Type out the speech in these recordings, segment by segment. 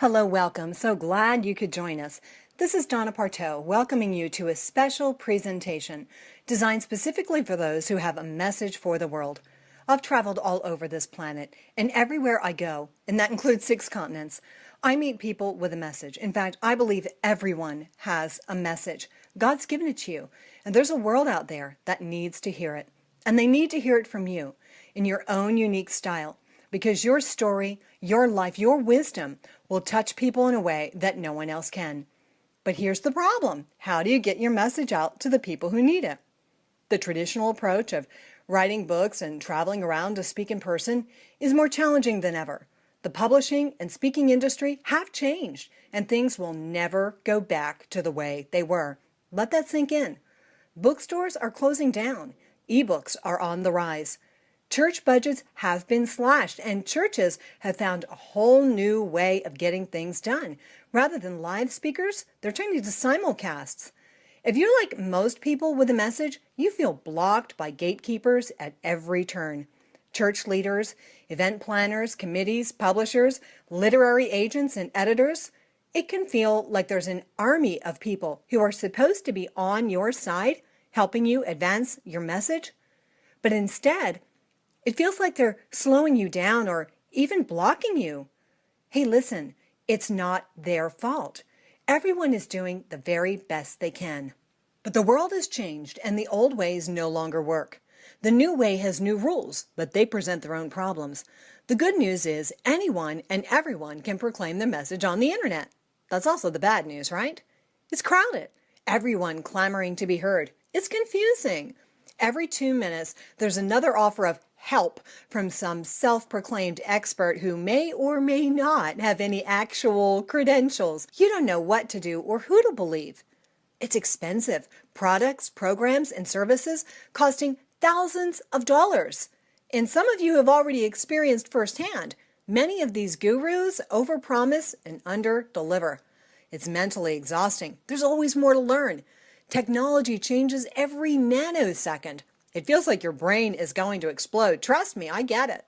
Hello, welcome. So glad you could join us. This is Donna Parteau welcoming you to a special presentation designed specifically for those who have a message for the world. I've traveled all over this planet, and everywhere I go, and that includes 6 continents, I meet people with a message. In fact, I believe everyone has a message. God's given it to you, and there's a world out there that needs to hear it. And they need to hear it from you in your own unique style, because your story, your life, your wisdom will touch people in a way that no one else can. But here's the problem. How do you get your message out to the people who need it? The traditional approach of writing books and traveling around to speak in person is more challenging than ever. The publishing and speaking industry have changed, and things will never go back to the way they were. Let that sink in. Bookstores are closing down. Ebooks are on the rise. Church budgets have been slashed, and churches have found a whole new way of getting things done. Rather than live speakers, they're turning to simulcasts. If you're like most people with a message, you feel blocked by gatekeepers at every turn. Church leaders, event planners, committees, publishers, literary agents, and editors. It can feel like there's an army of people who are supposed to be on your side, helping you advance your message. But instead, it feels like they're slowing you down or even blocking you. Hey, listen, it's not their fault. Everyone is doing the very best they can. But the world has changed, and the old ways no longer work. The new way has new rules, but they present their own problems. The good news is anyone and everyone can proclaim their message on the internet. That's also the bad news, right? It's crowded. Everyone clamoring to be heard. It's confusing. Every 2 minutes, there's another offer of help from some self-proclaimed expert who may or may not have any actual credentials. You don't know what to do or who to believe. It's expensive. Products, programs, and services costing thousands of dollars. And some of you have already experienced firsthand. Many of these gurus overpromise and underdeliver. It's mentally exhausting. There's always more to learn. Technology changes every nanosecond. It feels like your brain is going to explode. Trust me, I get it.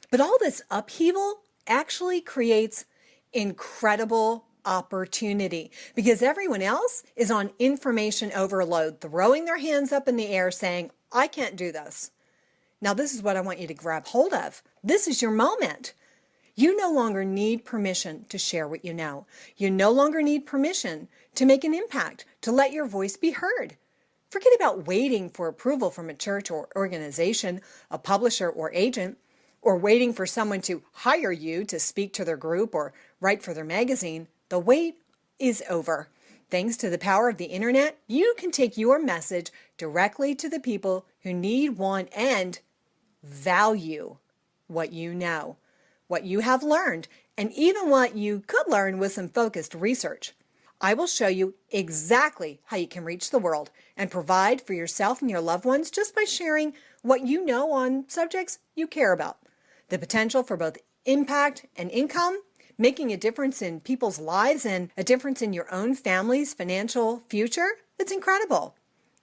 But all this upheaval actually creates incredible opportunity because everyone else is on information overload, throwing their hands up in the air saying, I can't do this. Now, this is what I want you to grab hold of. This is your moment. You no longer need permission to share what you know. You no longer need permission to make an impact, to let your voice be heard. Forget about waiting for approval from a church or organization, a publisher or agent, or waiting for someone to hire you to speak to their group or write for their magazine. The wait is over. Thanks to the power of the internet, you can take your message directly to the people who need, want, and value what you know, what you have learned, and even what you could learn with some focused research. I will show you exactly how you can reach the world and provide for yourself and your loved ones just by sharing what you know on subjects you care about. The potential for both impact and income, making a difference in people's lives and a difference in your own family's financial future, it's incredible.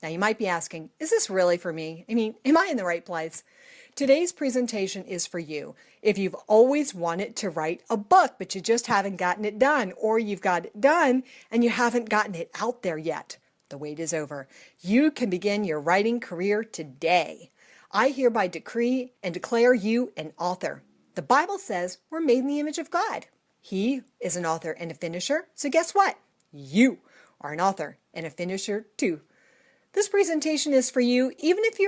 Now you might be asking, is this really for me? I mean, am I in the right place? Today's presentation is for you. If you've always wanted to write a book, but you just haven't gotten it done, or you've got it done and you haven't gotten it out there yet, the wait is over. You can begin your writing career today. I hereby decree and declare you an author. The Bible says we're made in the image of God. He is an author and a finisher, so guess what? You are an author and a finisher too. This presentation is for you even if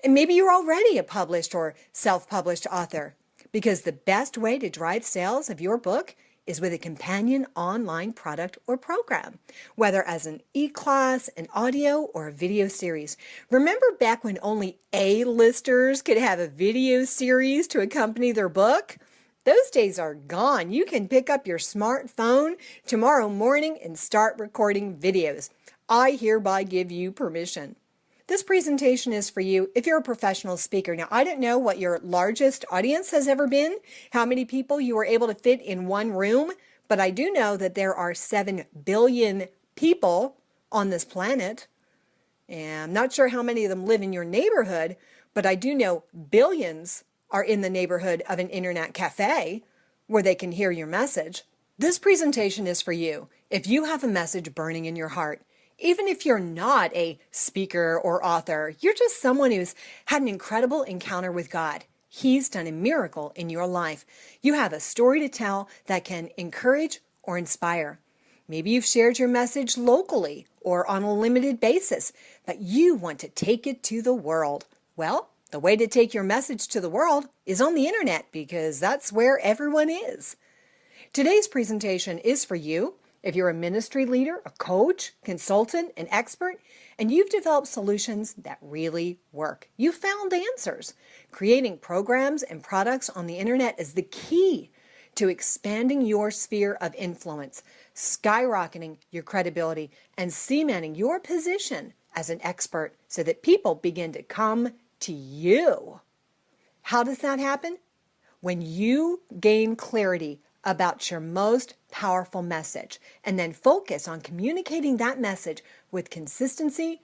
maybe you're already a published or self-published author, because the best way to drive sales of your book is with a companion online product or program, whether as an e-class, an audio, or a video series. Remember back when only A-listers could have a video series to accompany their book? Those days are gone. You can pick up your smartphone tomorrow morning and start recording videos. I hereby give you permission. This presentation is for you if you're a professional speaker. Now, I don't know what your largest audience has ever been, how many people you were able to fit in one room, but I do know that there are 7 billion people on this planet. And I'm not sure how many of them live in your neighborhood, but I do know billions are in the neighborhood of an internet cafe where they can hear your message. This presentation is for you. If you have a message burning in your heart, even if you're not a speaker or author, you're just someone who's had an incredible encounter with God. He's done a miracle in your life. You have a story to tell that can encourage or inspire. Maybe you've shared your message locally or on a limited basis, but you want to take it to the world. Well, the way to take your message to the world is on the internet because that's where everyone is. Today's presentation is for you if you're a ministry leader, a coach, consultant, an expert, and you've developed solutions that really work. You've found answers. Creating programs and products on the internet is the key to expanding your sphere of influence, skyrocketing your credibility, and cementing your position as an expert so that people begin to come to you. How does that happen? When you gain clarity about your most powerful message and then focus on communicating that message with consistency,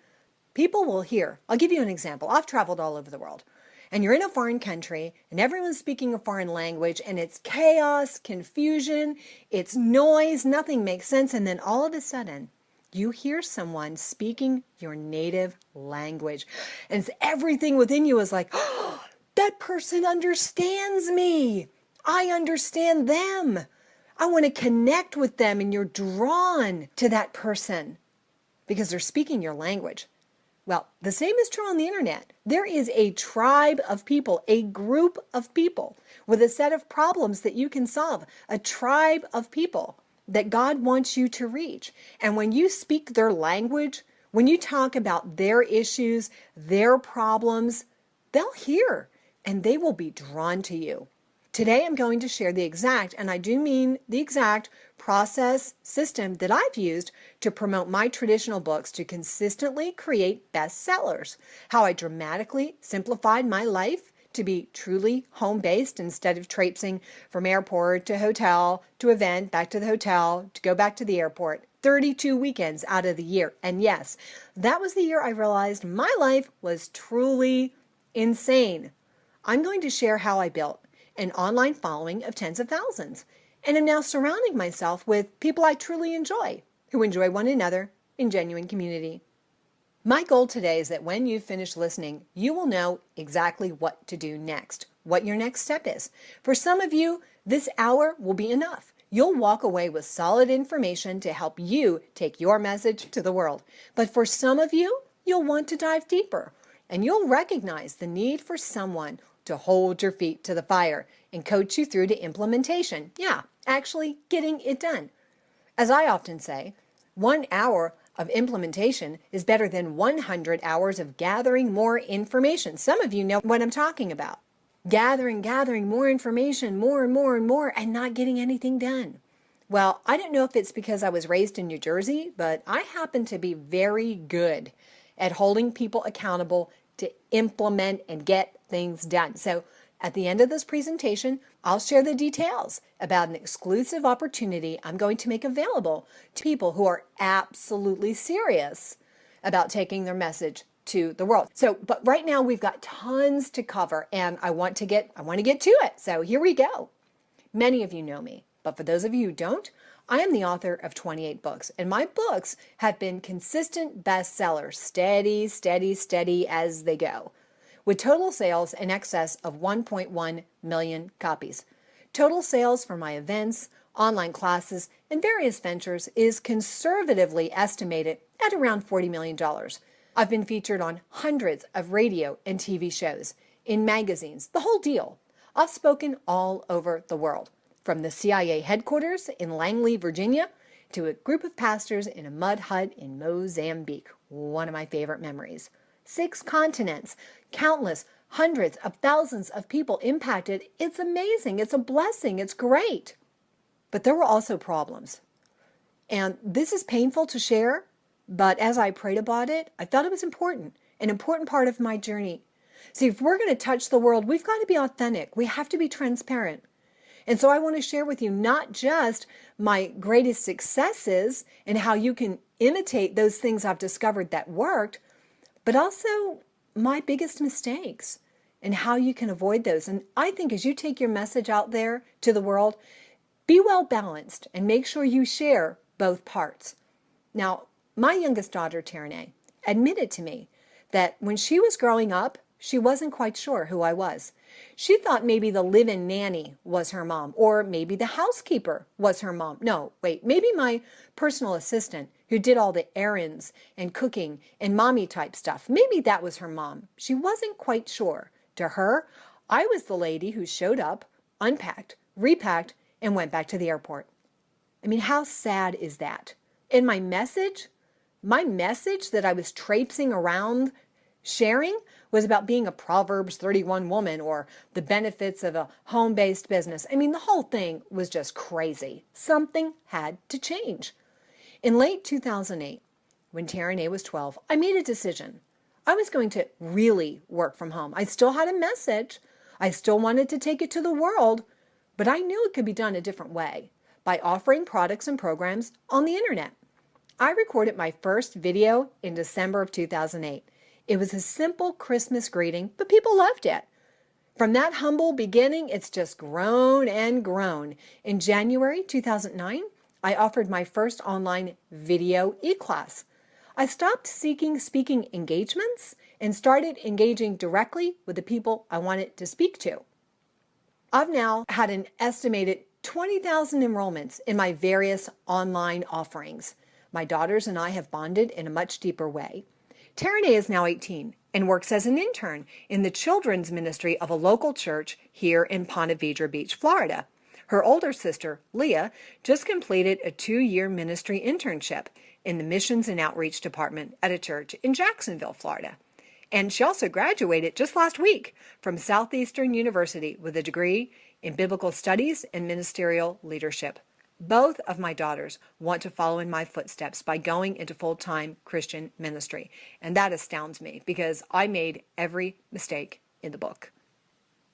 people will hear. I'll give you an example. I've traveled all over the world, and you're in a foreign country and everyone's speaking a foreign language and it's chaos, confusion, it's noise, nothing makes sense, and then all of a sudden you hear someone speaking your native language and everything within you is like, oh, that person understands me. I understand them. I want to connect with them, and you're drawn to that person because they're speaking your language. Well, the same is true on the internet. There is a tribe of people, a group of people with a set of problems that you can solve, a tribe of people that God wants you to reach. And when you speak their language, when you talk about their issues, their problems, they'll hear and they will be drawn to you. Today I'm going to share the exact, and I do mean the exact, process system that I've used to promote my traditional books to consistently create bestsellers. How I dramatically simplified my life to be truly home-based instead of traipsing from airport to hotel to event, back to the hotel, to go back to the airport, 32 weekends out of the year. And yes, that was the year I realized my life was truly insane. I'm going to share how I built an online following of tens of thousands, and am now surrounding myself with people I truly enjoy, who enjoy one another in genuine community. My goal today is that when you finish listening, you will know exactly what to do next, what your next step is. For some of you, this hour will be enough. You'll walk away with solid information to help you take your message to the world. But for some of you, you'll want to dive deeper, and you'll recognize the need for someone to hold your feet to the fire and coach you through to implementation. Yeah, actually getting it done. As I often say, 1 hour of implementation is better than 100 hours of gathering more information. Some of you know what I'm talking about. Gathering more information, more and more and more, and not getting anything done. Well, I don't know if it's because I was raised in New Jersey, but I happen to be very good at holding people accountable to implement and get things done. So at the end of this presentation, I'll share the details about an exclusive opportunity I'm going to make available to people who are absolutely serious about taking their message to the world. But right now we've got tons to cover, and I want to get to it. So here we go. Many of you know me, but for those of you who don't, I am the author of 28 books, and my books have been consistent bestsellers, steady as they go, with total sales in excess of 1.1 million copies. Total sales for my events, online classes, and various ventures is conservatively estimated at around $40 million. I've been featured on hundreds of radio and TV shows, in magazines, the whole deal. I've spoken all over the world, from the CIA headquarters in Langley, Virginia, to a group of pastors in a mud hut in Mozambique, one of my favorite memories. 6 continents, countless, hundreds of thousands of people impacted. It's amazing. It's a blessing. It's great. But there were also problems. And this is painful to share, but as I prayed about it, I thought it was important, an important part of my journey. See, if we're going to touch the world, we've got to be authentic. We have to be transparent. And so I want to share with you not just my greatest successes and how you can imitate those things I've discovered that worked, but also my biggest mistakes and how you can avoid those. And I think as you take your message out there to the world, Be well balanced and make sure you share both parts. Now, my youngest daughter, Tierney, admitted to me that when she was growing up, she wasn't quite sure who I was. She thought maybe the live-in nanny was her mom, or maybe the housekeeper was her mom. No, wait, maybe my personal assistant who did all the errands and cooking and mommy type stuff. Maybe that was her mom. She wasn't quite sure. To her, I was the lady who showed up, unpacked, repacked, and went back to the airport. I mean, how sad is that? And my message that I was traipsing around sharing was about being a Proverbs 31 woman or the benefits of a home-based business. I mean, the whole thing was just crazy. Something had to change. In late 2008, when Tierney was 12, I made a decision. I was going to really work from home. I still had a message. I still wanted to take it to the world, but I knew it could be done a different way, by offering products and programs on the internet. I recorded my first video in December of 2008. It was a simple Christmas greeting, but people loved it. From that humble beginning, it's just grown and grown. In January 2009, I offered my first online video e-class. I stopped seeking speaking engagements and started engaging directly with the people I wanted to speak to. I've now had an estimated 20,000 enrollments in my various online offerings. My daughters and I have bonded in a much deeper way. Tierney is now 18 and works as an intern in the children's ministry of a local church here in Ponte Vedra Beach, Florida. Her older sister, Leah, just completed a 2-year ministry internship in the missions and outreach department at a church in Jacksonville, Florida. And she also graduated just last week from Southeastern University with a degree in biblical studies and ministerial leadership. Both of my daughters want to follow in my footsteps by going into full-time Christian ministry. And that astounds me because I made every mistake in the book.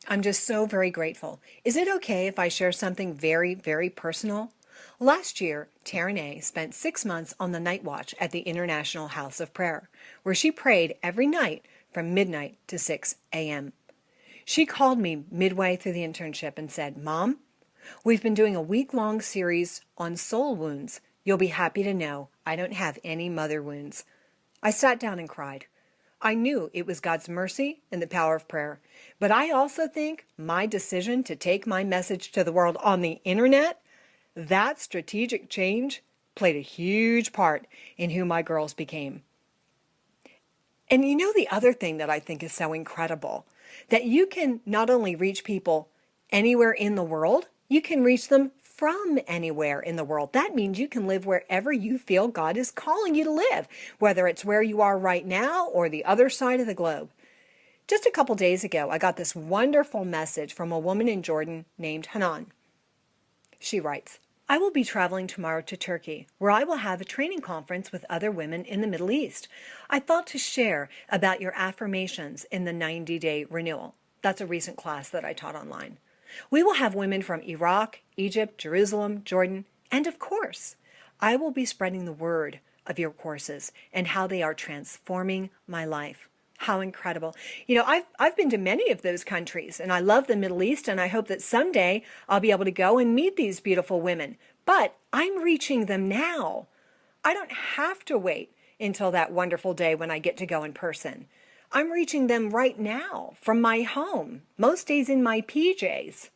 I'm just so very grateful. Is it okay if I share something very, very personal? Last year, Tierney spent 6 months on the night watch at the International House of Prayer, where she prayed every night from midnight to 6 a.m. She called me midway through the internship and said, "Mom, we've been doing a week-long series on soul wounds. You'll be happy to know I don't have any mother wounds." I sat down and cried. I knew it was God's mercy and the power of prayer, but I also think my decision to take my message to the world on the internet, that strategic change played a huge part in who my girls became. And you know the other thing that I think is so incredible, that you can not only reach people anywhere in the world, you can reach them from anywhere in the world. That means you can live wherever you feel God is calling you to live, whether it's where you are right now or the other side of the globe. Just a couple days ago, I got this wonderful message from a woman in Jordan named Hanan. She writes, "I will be traveling tomorrow to Turkey, where I will have a training conference with other women in the Middle East. I thought to share about your affirmations in the 90-day renewal." That's a recent class that I taught online. "We will have women from Iraq, Egypt, Jerusalem, Jordan, and of course, I will be spreading the word of your courses and how they are transforming my life." How incredible. You know, I've been to many of those countries, and I love the Middle East, and I hope that someday I'll be able to go and meet these beautiful women. But I'm reaching them now. I don't have to wait until that wonderful day when I get to go in person. I'm reaching them right now from my home, most days in my PJs.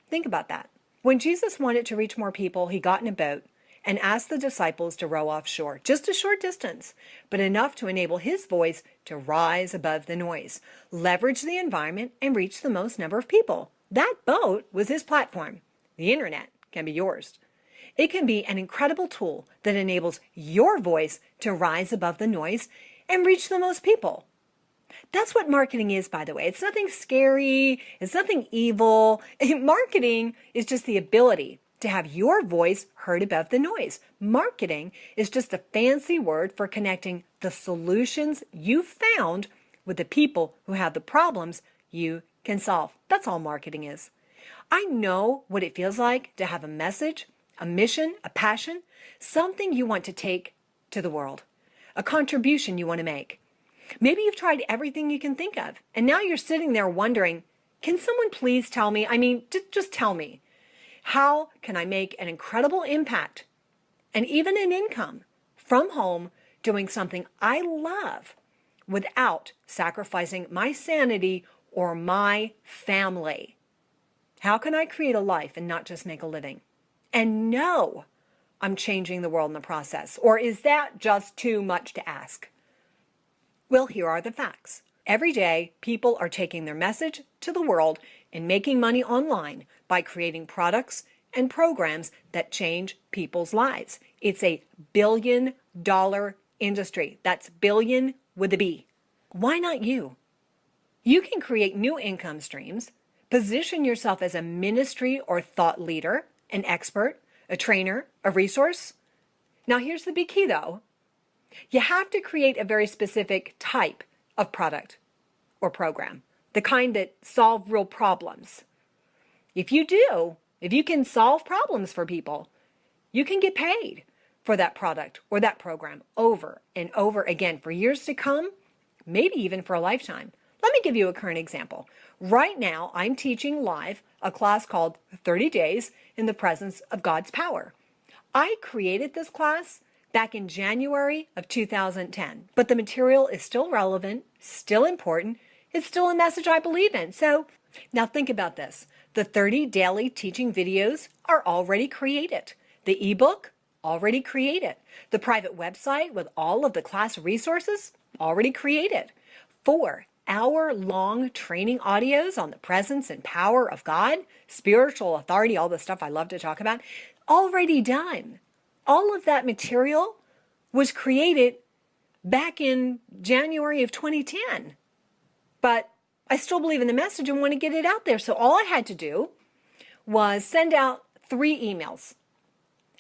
Think about that. When Jesus wanted to reach more people, he got in a boat and asked the disciples to row offshore, just a short distance, but enough to enable his voice to rise above the noise, leverage the environment, and reach the most number of people. That boat was his platform. The internet can be yours. It can be an incredible tool that enables your voice to rise above the noise and reach the most people. That's what marketing is, by the way. It's nothing scary. It's nothing evil. Marketing is just the ability to have your voice heard above the noise. Marketing is just a fancy word for connecting the solutions you found with the people who have the problems you can solve. That's all marketing is. I know what it feels like to have a message, a mission, a passion, something you want to take to the world, a contribution you want to make. Maybe you've tried everything you can think of, and now you're sitting there wondering, can someone please tell me? I mean, just tell me. How can I make an incredible impact and even an income from home doing something I love without sacrificing my sanity or my family? How can I create a life and not just make a living? And know I'm changing the world in the process. Or is that just too much to ask? Well, here are the facts. Every day, people are taking their message to the world and making money online by creating products and programs that change people's lives. It's a billion-dollar industry. That's billion with a B. Why not you? You can create new income streams, position yourself as a ministry or thought leader, an expert, a trainer, a resource. Now, here's the big key, though. You have to create a very specific type of product or program, the kind that solve real problems. If you do, if you can solve problems for people, you can get paid for that product or that program over and over again for years to come, maybe even for a lifetime. Let me give you a current example. Right now, I'm teaching live a class called 30 Days in the Presence of God's Power. I created this class back in January of 2010, but the material is still relevant, still important. It's still a message I believe in. So now think about this. The 30 daily teaching videos are already created. The ebook, already created. The private website with all of the class resources, already created. 4-hour-long training audios on the presence and power of God, spiritual authority, all the stuff I love to talk about, already done. All of that material was created back in January of 2010. But I still believe in the message and want to get it out there. So all I had to do was send out 3 emails.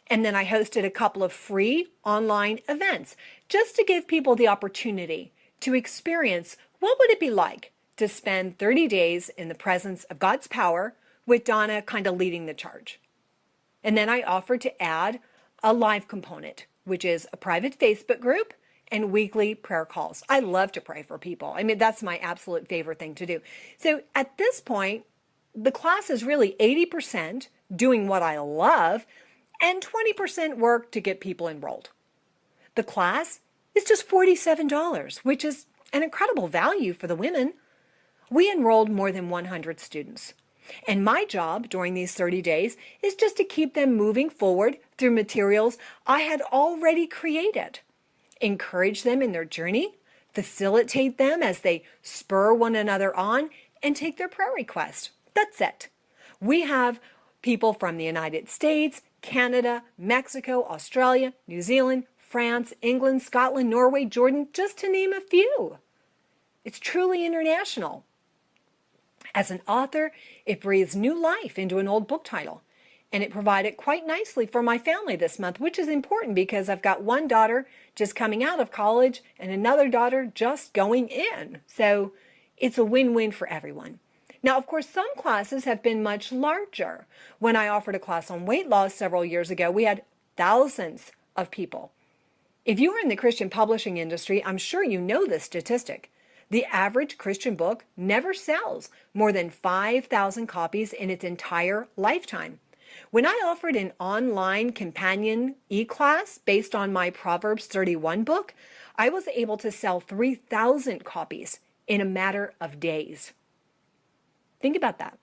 And then I hosted a couple of free online events just to give people the opportunity to experience what would it be like to spend 30 days in the presence of God's power with Donna kind of leading the charge. And then I offered to add a live component, which is a private Facebook group and weekly prayer calls. I love to pray for people. I mean, that's my absolute favorite thing to do. So at this point, the class is really 80% doing what I love and 20% work to get people enrolled. The class is just $47, which is an incredible value for the women. We enrolled more than 100 students. And my job during these 30 days is just to keep them moving forward through materials I had already created. Encourage them in their journey, facilitate them as they spur one another on, and take their prayer requests. That's it. We have people from the United States, Canada, Mexico, Australia, New Zealand, France, England, Scotland, Norway, Jordan, just to name a few. It's truly international. As an author, it breathes new life into an old book title. And it provided quite nicely for my family this month, which is important because I've got one daughter just coming out of college and another daughter just going in. So it's a win-win for everyone. Now, of course, some classes have been much larger. When I offered a class on weight loss several years ago, we had thousands of people. If you are in the Christian publishing industry, I'm sure you know this statistic. The average Christian book never sells more than 5,000 copies in its entire lifetime. When I offered an online companion e-class based on my Proverbs 31 book, I was able to sell 3,000 copies in a matter of days. Think about that.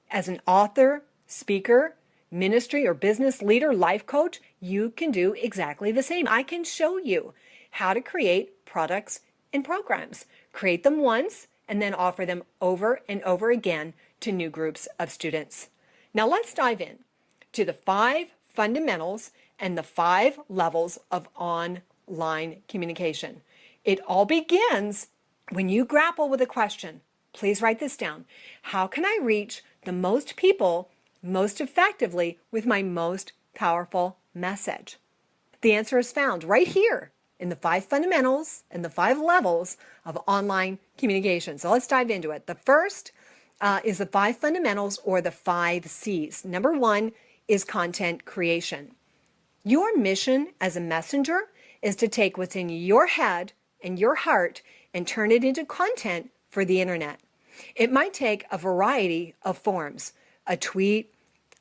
As an author, speaker, ministry or business leader, life coach, you can do exactly the same. I can show you how to create products and programs. Create them once and then offer them over and over again to new groups of students. Now let's dive in to the 5 fundamentals and the 5 levels of online communication. It all begins when you grapple with a question. Please write this down. How can I reach the most people most effectively with my most powerful message? The answer is found right here in the 5 fundamentals and the 5 levels of online communication. So let's dive into it. The first is the 5 fundamentals or the 5 C's. Number 1 is content creation. Your mission as a messenger is to take what's in your head and your heart and turn it into content for the internet. It might take a variety of forms: a tweet,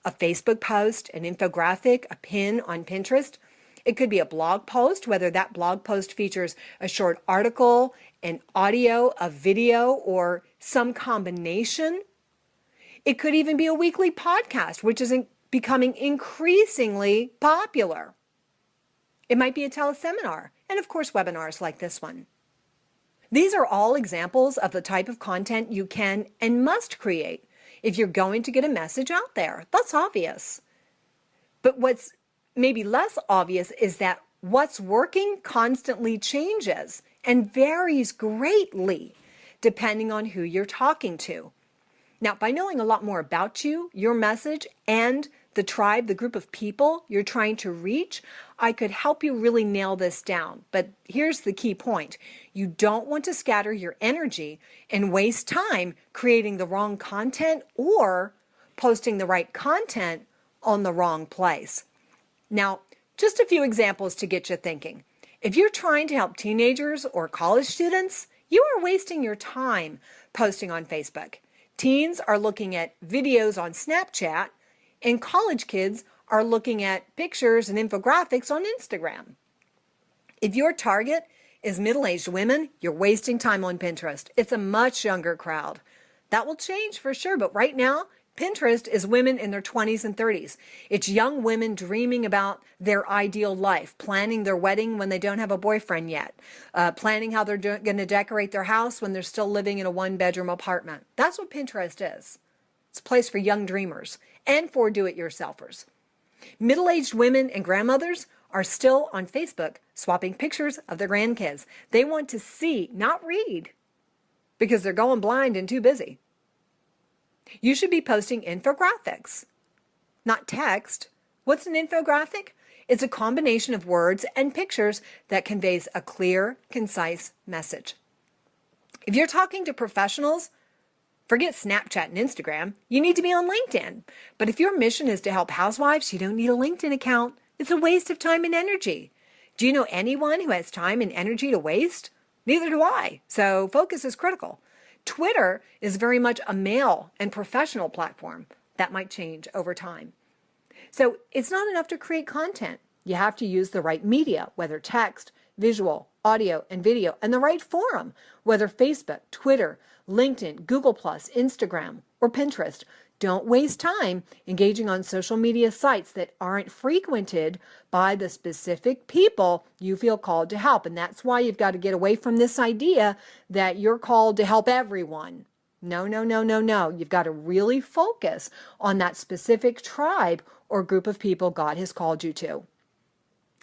a Facebook post, an infographic, a pin on Pinterest. It could be a blog post, whether that blog post features a short article, an audio, a video, or some combination. It could even be a weekly podcast, which is becoming increasingly popular. It might be a teleseminar, and of course, webinars like this one. These are all examples of the type of content you can and must create if you're going to get a message out there. That's obvious. But what's maybe less obvious is that what's working constantly changes and varies greatly depending on who you're talking to. Now, by knowing a lot more about you, your message, and the tribe, the group of people you're trying to reach, I could help you really nail this down. But here's the key point. You don't want to scatter your energy and waste time creating the wrong content or posting the right content on the wrong place. Now, just a few examples to get you thinking. If you're trying to help teenagers or college students, you are wasting your time posting on Facebook. Teens are looking at videos on Snapchat, and college kids are looking at pictures and infographics on Instagram. If your target is middle-aged women, you're wasting time on Pinterest. It's a much younger crowd. That will change for sure, but right now, Pinterest is women in their 20s and 30s. It's young women dreaming about their ideal life, planning their wedding when they don't have a boyfriend yet, planning how they're going to decorate their house when they're still living in a one-bedroom apartment. That's what Pinterest is. It's a place for young dreamers and for do-it-yourselfers. Middle-aged women and grandmothers are still on Facebook swapping pictures of their grandkids. They want to see, not read, because they're going blind and too busy. You should be posting infographics, not text. What's an infographic? It's a combination of words and pictures that conveys a clear, concise message. If you're talking to professionals, forget Snapchat and Instagram. You need to be on LinkedIn. But if your mission is to help housewives, you don't need a LinkedIn account. It's a waste of time and energy. Do you know anyone who has time and energy to waste? Neither do I. So focus is critical. Twitter is very much a male and professional platform. That might change over time. So it's not enough to create content. You have to use the right media, whether text, visual, audio, and video, and the right forum, whether Facebook, Twitter, LinkedIn, Google+, Instagram, or Pinterest. Don't waste time engaging on social media sites that aren't frequented by the specific people you feel called to help. And that's why you've got to get away from this idea that you're called to help everyone. No, no, no, no, no. You've got to really focus on that specific tribe or group of people God has called you to.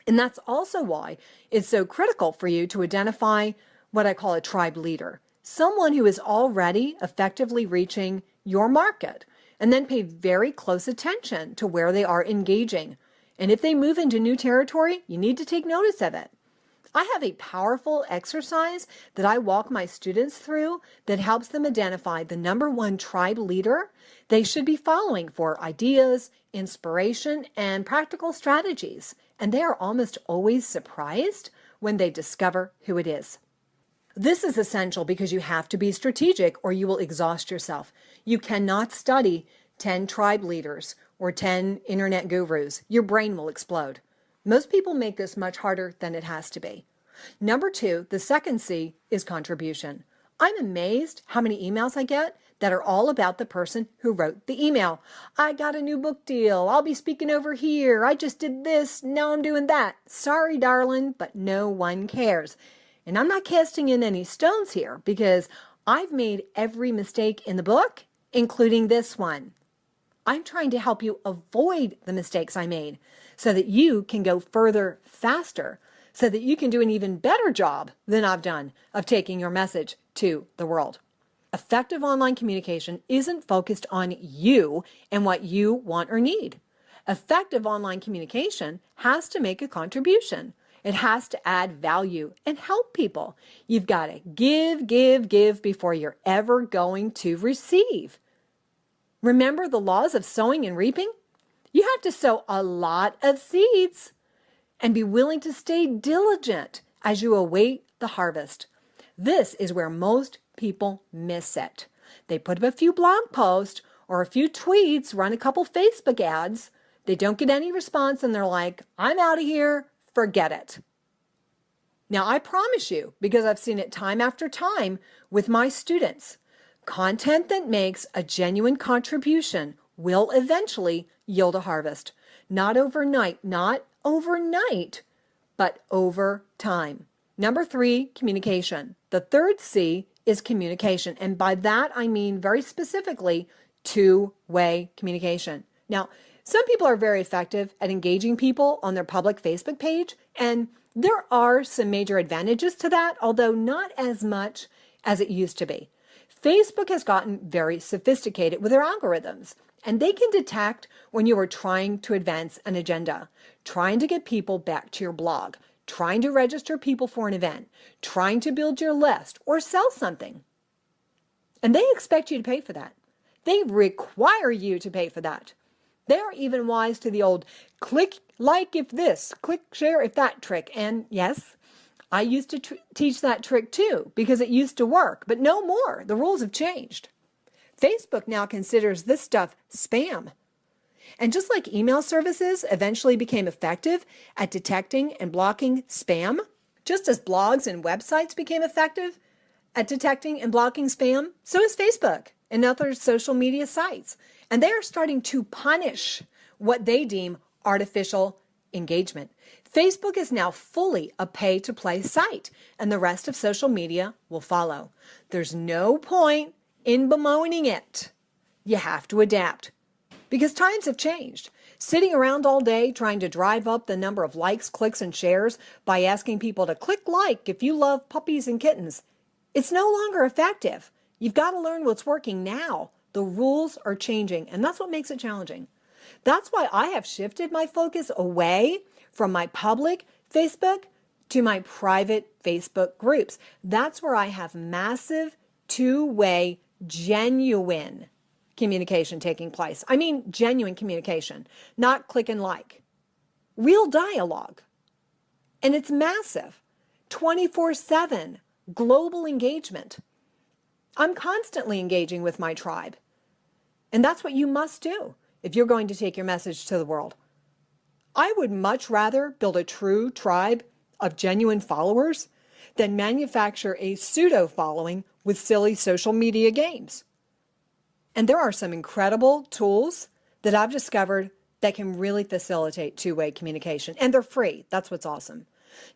And that's also why it's so critical for you to identify what I call a tribe leader, someone who is already effectively reaching your market, and then pay very close attention to where they are engaging. And if they move into new territory, you need to take notice of it. I have a powerful exercise that I walk my students through that helps them identify the number one tribe leader they should be following for ideas, inspiration, and practical strategies. And they are almost always surprised when they discover who it is. This is essential because you have to be strategic or you will exhaust yourself. You cannot study 10 tribe leaders or 10 internet gurus. Your brain will explode. Most people make this much harder than it has to be. Number 2, the second C, is contribution. I'm amazed how many emails I get that are all about the person who wrote the email. I got a new book deal. I'll be speaking over here. I just did this. Now I'm doing that. Sorry, darling, but no one cares. And I'm not casting in any stones here because I've made every mistake in the book, including this one. I'm trying to help you avoid the mistakes I made so that you can go further faster, so that you can do an even better job than I've done of taking your message to the world. Effective online communication isn't focused on you and what you want or need. Effective online communication has to make a contribution. It has to add value and help people. You've got to give, give, give before you're ever going to receive. Remember the laws of sowing and reaping? You have to sow a lot of seeds and be willing to stay diligent as you await the harvest. This is where most people miss it. They put up a few blog posts or a few tweets, run a couple Facebook ads. They don't get any response and they're like, I'm out of here, forget it. Now, I promise you, because I've seen it time after time with my students, content that makes a genuine contribution will eventually yield a harvest. Not overnight, but over time. Number 3, communication. The third C is communication. And by that, I mean very specifically two-way communication. Now, some people are very effective at engaging people on their public Facebook page, and there are some major advantages to that, although not as much as it used to be. Facebook has gotten very sophisticated with their algorithms, and they can detect when you are trying to advance an agenda, trying to get people back to your blog, trying to register people for an event, trying to build your list or sell something. And they expect you to pay for that. They require you to pay for that. They are even wise to the old click like if this, click share if that trick. And yes, I used to teach that trick too because it used to work, but no more. The rules have changed. Facebook now considers this stuff spam. And just like email services eventually became effective at detecting and blocking spam, just as blogs and websites became effective at detecting and blocking spam, so is Facebook and other social media sites. And they are starting to punish what they deem artificial engagement. Facebook is now fully a pay-to-play site, and the rest of social media will follow. There's no point in bemoaning it. You have to adapt because times have changed. Sitting around all day trying to drive up the number of likes, clicks, and shares by asking people to click like if you love puppies and kittens, it's no longer effective. You've got to learn what's working now. The rules are changing, and that's what makes it challenging. That's why I have shifted my focus away from my public Facebook to my private Facebook groups. That's where I have massive two-way, genuine communication taking place. I mean genuine communication, not click and like. Real dialogue. And it's massive. 24/7 global engagement. I'm constantly engaging with my tribe. And that's what you must do if you're going to take your message to the world. I would much rather build a true tribe of genuine followers than manufacture a pseudo following with silly social media games. And there are some incredible tools that I've discovered that can really facilitate two-way communication. And they're free. That's what's awesome.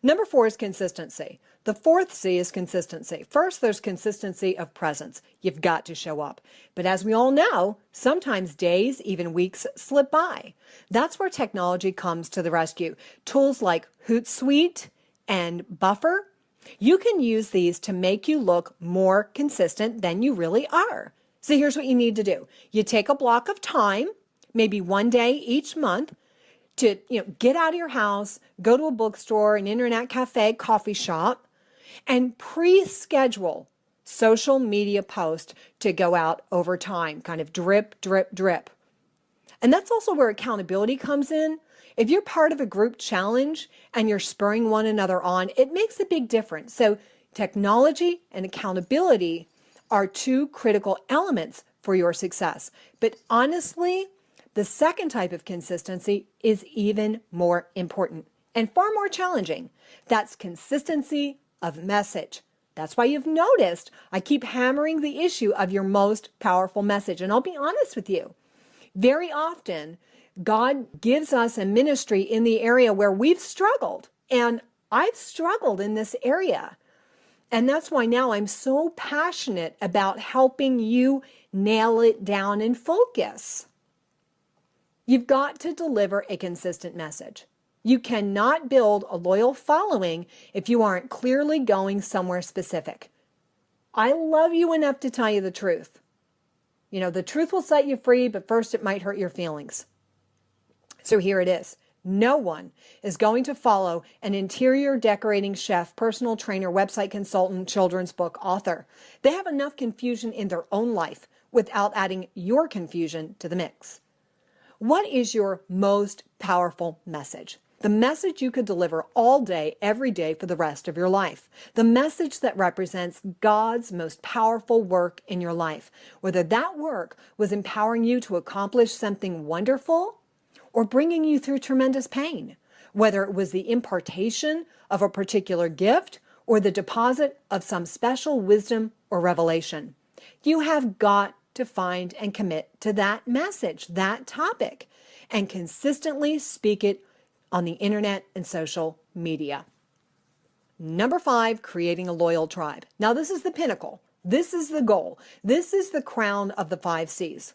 Number 4 is consistency. The fourth C is consistency. First, there's consistency of presence. You've got to show up. But as we all know, sometimes days, even weeks slip by. That's where technology comes to the rescue. Tools like Hootsuite and Buffer, you can use these to make you look more consistent than you really are. So here's what you need to do. You take a block of time, maybe one day each month, to get out of your house, go to a bookstore, an internet cafe, coffee shop, and pre-schedule social media posts to go out over time, kind of drip, drip, drip. And that's also where accountability comes in. If you're part of a group challenge and you're spurring one another on, it makes a big difference. So technology and accountability are two critical elements for your success. But honestly, the second type of consistency is even more important and far more challenging. That's consistency of message. That's why you've noticed I keep hammering the issue of your most powerful message. And I'll be honest with you, very often God gives us a ministry in the area where we've struggled. And I've struggled in this area. And that's why now I'm so passionate about helping you nail it down and focus. You've got to deliver a consistent message. You cannot build a loyal following if you aren't clearly going somewhere specific. I love you enough to tell you the truth. The truth will set you free, but first it might hurt your feelings. So here it is. No one is going to follow an interior decorating chef, personal trainer, website consultant, children's book author. They have enough confusion in their own life without adding your confusion to the mix. What is your most powerful message? The message you could deliver all day, every day for the rest of your life. The message that represents God's most powerful work in your life. Whether that work was empowering you to accomplish something wonderful or bringing you through tremendous pain. Whether it was the impartation of a particular gift or the deposit of some special wisdom or revelation. You have got to find and commit to that message, that topic, and consistently speak it on the internet and social media. Number 5, creating a loyal tribe. Now this is the pinnacle. This is the goal. This is the crown of the 5 C's.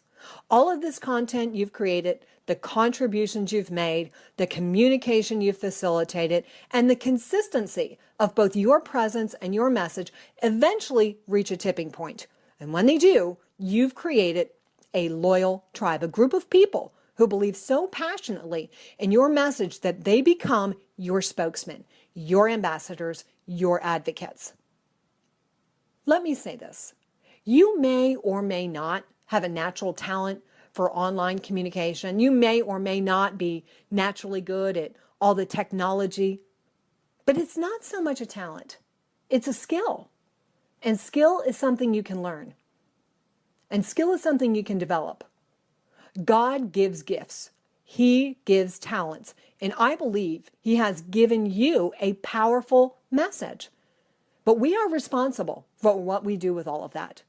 All of this content you've created, the contributions you've made, the communication you've facilitated, and the consistency of both your presence and your message eventually reach a tipping point. And when they do, you've created a loyal tribe, a group of people who believe so passionately in your message that they become your spokesmen, your ambassadors, your advocates. Let me say this. You may or may not have a natural talent for online communication. You may or may not be naturally good at all the technology, but it's not so much a talent. It's a skill. And skill is something you can learn. And skill is something you can develop. God gives gifts. He gives talents. And I believe He has given you a powerful message. But we are responsible for what we do with all of that.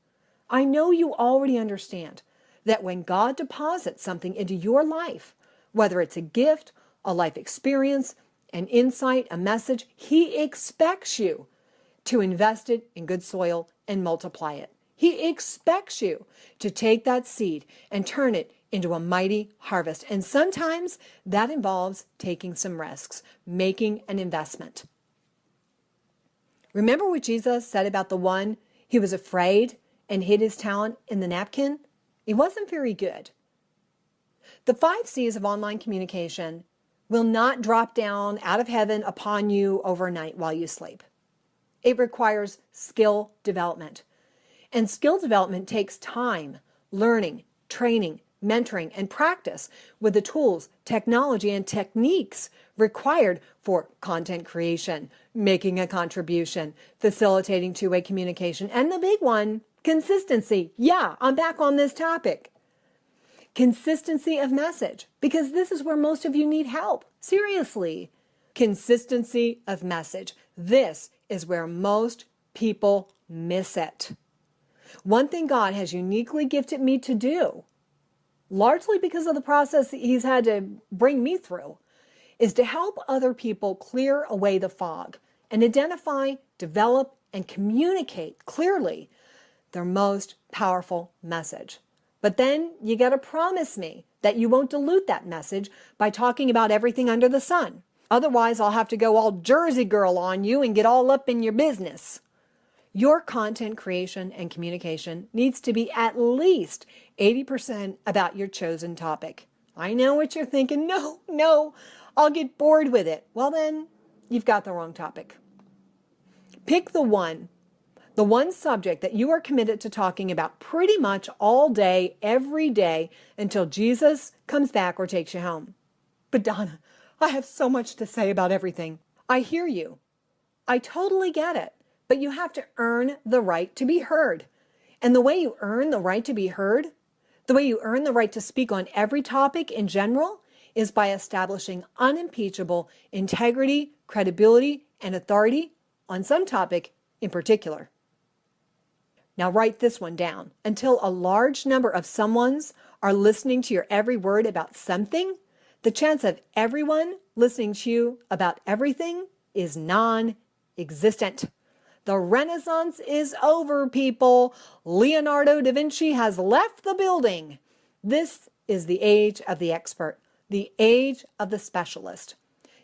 I know you already understand that when God deposits something into your life, whether it's a gift, a life experience, an insight, a message, He expects you to invest it in good soil and multiply it. He expects you to take that seed and turn it into a mighty harvest. And sometimes that involves taking some risks, making an investment. Remember what Jesus said about the one who was afraid and hid his talent in the napkin? It wasn't very good. The 5 C's of online communication will not drop down out of heaven upon you overnight while you sleep. It requires skill development. And skill development takes time, learning, training, mentoring, and practice with the tools, technology, and techniques required for content creation, making a contribution, facilitating two-way communication, and the big one, consistency. Yeah, I'm back on this topic. Consistency of message, because this is where most of you need help. Seriously. Consistency of message. This is where most people miss it. One thing God has uniquely gifted me to do, largely because of the process He's had to bring me through, is to help other people clear away the fog and identify, develop, and communicate clearly their most powerful message. But then you got to promise me that you won't dilute that message by talking about everything under the sun. Otherwise, I'll have to go all Jersey girl on you and get all up in your business. Your content creation and communication needs to be at least 80% about your chosen topic. I know what you're thinking. No, I'll get bored with it. Well then, you've got the wrong topic. Pick the one subject that you are committed to talking about pretty much all day, every day, until Jesus comes back or takes you home. But Donna, I have so much to say about everything. I hear you. I totally get it. But you have to earn the right to be heard. And the way you earn the right to be heard, the way you earn the right to speak on every topic in general, is by establishing unimpeachable integrity, credibility, and authority on some topic in particular. Now write this one down. Until a large number of someones are listening to your every word about something, the chance of everyone listening to you about everything is non-existent. The Renaissance is over, people. Leonardo da Vinci has left the building. This is the age of the expert, the age of the specialist.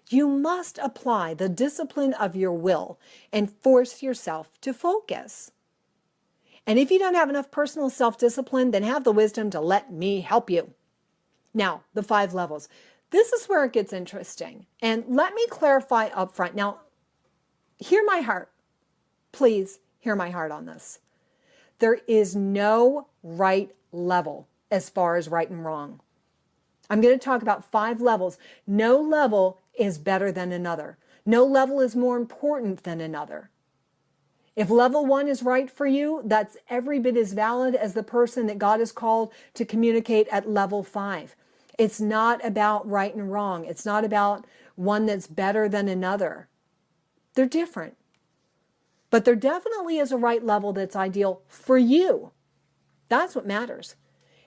You must apply the discipline of your will and force yourself to focus. And if you don't have enough personal self-discipline, then have the wisdom to let me help you. Now, the 5 levels. This is where it gets interesting. And let me clarify up front. Now, hear my heart. Please hear my heart on this. There is no right level as far as right and wrong. I'm going to talk about 5 levels. No level is better than another. No level is more important than another. If level 1 is right for you, that's every bit as valid as the person that God has called to communicate at level 5. It's not about right and wrong. It's not about one that's better than another. They're different. But there definitely is a right level that's ideal for you. That's what matters.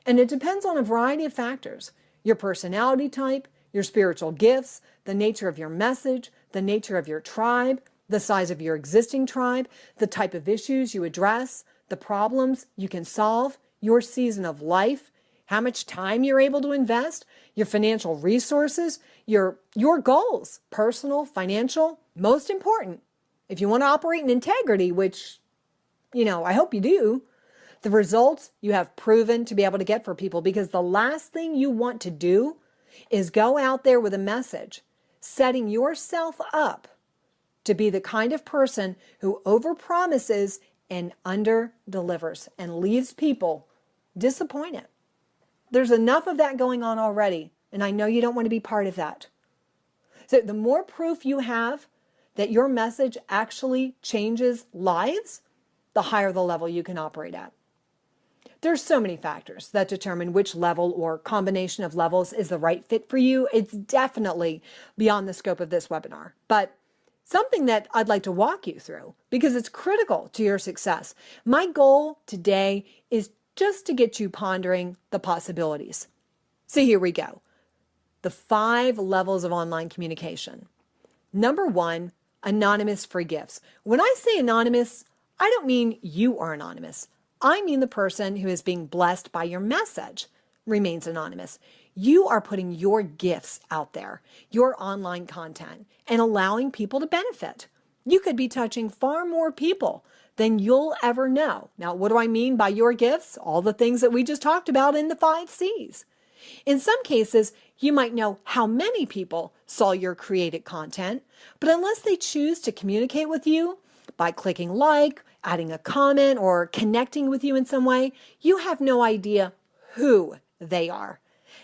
And it depends on a variety of factors. Your personality type, your spiritual gifts, the nature of your message, the nature of your tribe, the size of your existing tribe, the type of issues you address, the problems you can solve, your season of life, how much time you're able to invest, your financial resources, your goals, personal, financial. Most important, if you want to operate in integrity, which, I hope you do, the results you have proven to be able to get for people, because the last thing you want to do is go out there with a message, setting yourself up to be the kind of person who overpromises and underdelivers and leaves people disappointed. There's enough of that going on already, and I know you don't want to be part of that. So the more proof you have that your message actually changes lives, the higher the level you can operate at. There's so many factors that determine which level or combination of levels is the right fit for you. It's definitely beyond the scope of this webinar, but something that I'd like to walk you through because it's critical to your success. My goal today is just to get you pondering the possibilities. So here we go. The 5 levels of online communication. Number 1, anonymous free gifts. When I say anonymous, I don't mean you are anonymous. I mean the person who is being blessed by your message remains anonymous. You are putting your gifts out there, your online content, and allowing people to benefit. You could be touching far more people than you'll ever know. Now, what do I mean by your gifts? All the things that we just talked about in the 5 C's. In some cases, you might know how many people saw your created content, but unless they choose to communicate with you by clicking like, adding a comment, or connecting with you in some way, you have no idea who they are.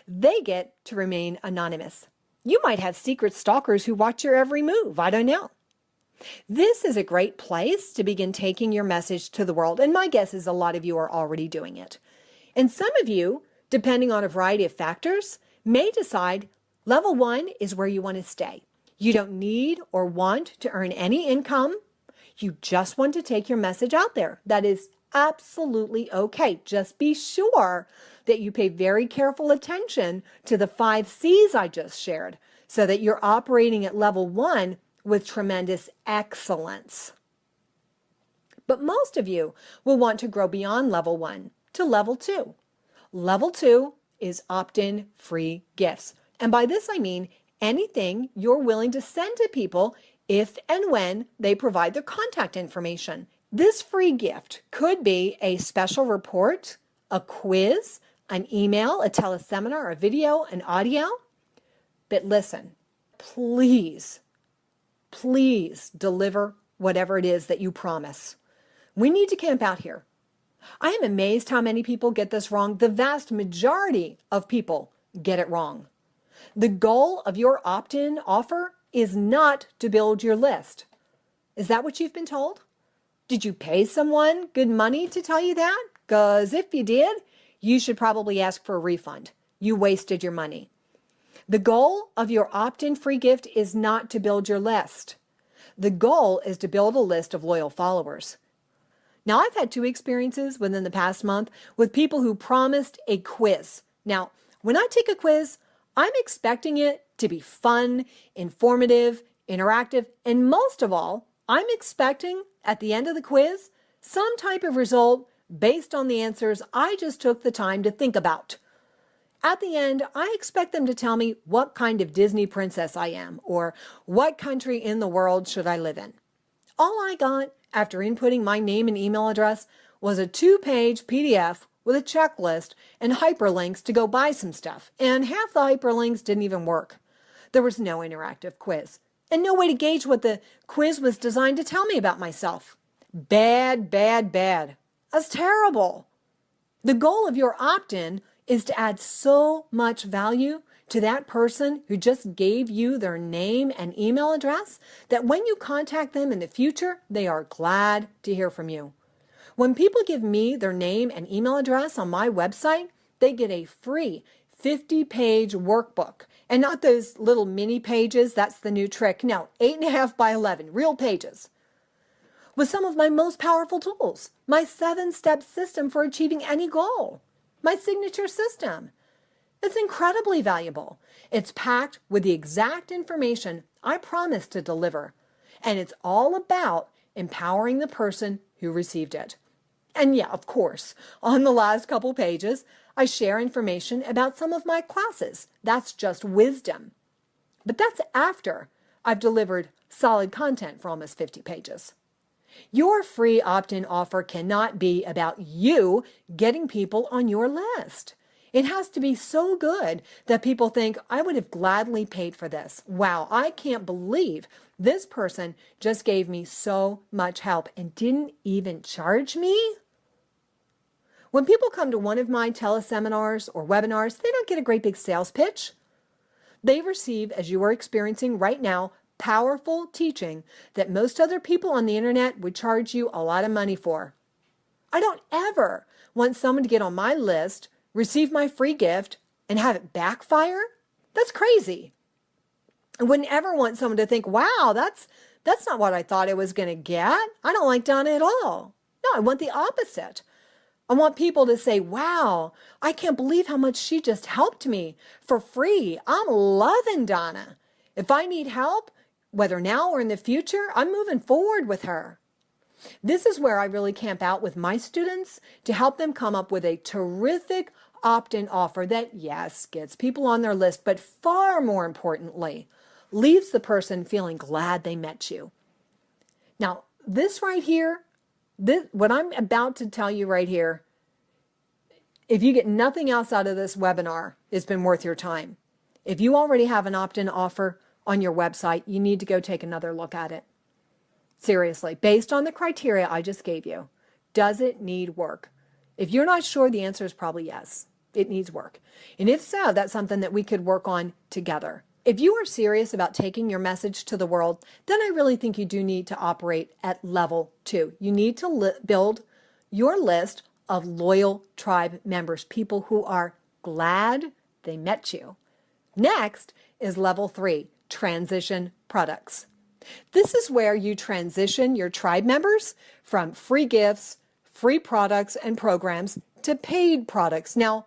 They get to remain anonymous. You might have secret stalkers who watch your every move. I don't know. This is a great place to begin taking your message to the world, and my guess is a lot of you are already doing it. And some of you, depending on a variety of factors, may decide level 1 is where you want to stay. You don't need or want to earn any income. You just want to take your message out there. That is absolutely okay. Just be sure that you pay very careful attention to the 5 C's I just shared so that you're operating at level 1 with tremendous excellence. But most of you will want to grow beyond level 1 to level 2. Level 2 is opt-in free gifts. And by this I mean anything you're willing to send to people if and when they provide their contact information. This free gift could be a special report, a quiz, an email, a teleseminar, a video, an audio. But listen, please deliver whatever it is that you promise. We need to camp out here. I am amazed how many people get this wrong. The vast majority of people get it wrong. The goal of your opt-in offer is not to build your list. Is that what you've been told? Did you pay someone good money to tell you that? Because if you did, you should probably ask for a refund. You wasted your money. The goal of your opt-in free gift is not to build your list. The goal is to build a list of loyal followers. Now, I've had 2 experiences within the past month with people who promised a quiz. Now, when I take a quiz, I'm expecting it to be fun, informative, interactive, and most of all, I'm expecting at the end of the quiz some type of result based on the answers I just took the time to think about. At the end, I expect them to tell me what kind of Disney princess I am or what country in the world should I live in. All I got after inputting my name and email address was a 2-page PDF with a checklist and hyperlinks to go buy some stuff, and half the hyperlinks didn't even work. There was no interactive quiz, and no way to gauge what the quiz was designed to tell me about myself. Bad. That's terrible. The goal of your opt-in is to add so much value to that person who just gave you their name and email address that when you contact them in the future, they are glad to hear from you. When people give me their name and email address on my website, they get a free 50-page workbook. And not those little mini pages, that's the new trick. No, 8.5 by 11, real pages. With some of my most powerful tools, my 7-step system for achieving any goal, my signature system. It's incredibly valuable. It's packed with the exact information I promised to deliver. And it's all about empowering the person who received it. And yeah, of course, on the last couple pages, I share information about some of my classes. That's just wisdom. But that's after I've delivered solid content for almost 50 pages. Your free opt-in offer cannot be about you getting people on your list. It has to be so good that people think, I would have gladly paid for this. Wow, I can't believe this person just gave me so much help and didn't even charge me. When people come to one of my teleseminars or webinars, they don't get a great big sales pitch. They receive, as you are experiencing right now, powerful teaching that most other people on the internet would charge you a lot of money for. I don't ever want someone to get on my list, receive my free gift, and have it backfire. That's crazy. I wouldn't ever want someone to think, wow, that's not what I thought I was going to get. I don't like Donna at all. No, I want the opposite. I want people to say, wow, I can't believe how much she just helped me for free. I'm loving Donna. If I need help, whether now or in the future, I'm moving forward with her. This is where I really camp out with my students to help them come up with a terrific opt-in offer that, yes, gets people on their list, but far more importantly, leaves the person feeling glad they met you. Now, this right here, what I'm about to tell you right here, if you get nothing else out of this webinar, it's been worth your time. If you already have an opt-in offer on your website, you need to go take another look at it. Seriously, based on the criteria I just gave you, does it need work? If you're not sure, the answer is probably yes. It needs work. And if so, that's something that we could work on together. If you are serious about taking your message to the world, then I really think you do need to operate at level 2. You need to build your list of loyal tribe members, people who are glad they met you. Next is level 3, transition products. This is where you transition your tribe members from free gifts, free products and programs to paid products. Now,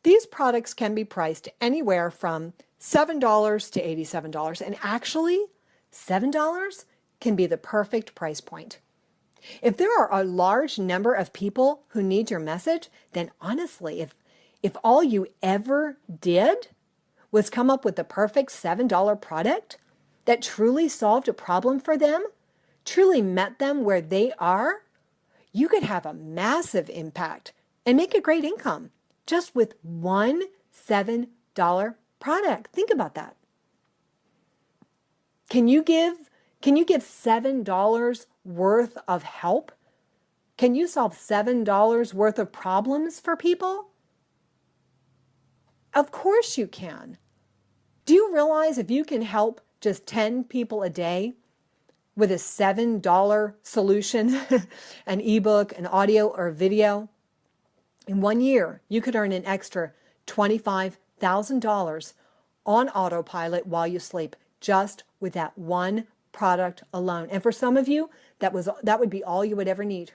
these products can be priced anywhere from $7 to $87, and actually, $7 can be the perfect price point. If there are a large number of people who need your message, then honestly, if all you ever did was come up with the perfect $7 product that truly solved a problem for them, truly met them where they are, you could have a massive impact and make a great income just with one $7 product. Think about that. Can you give $7 worth of help? Can you solve $7 worth of problems for people? Of course you can. Do you realize if you can help just 10 people a day with a $7 solution, an ebook, an audio, or video, in 1 year, you could earn an extra $25,000 on autopilot while you sleep, just with that one product alone. And for some of you, that would be all you would ever need.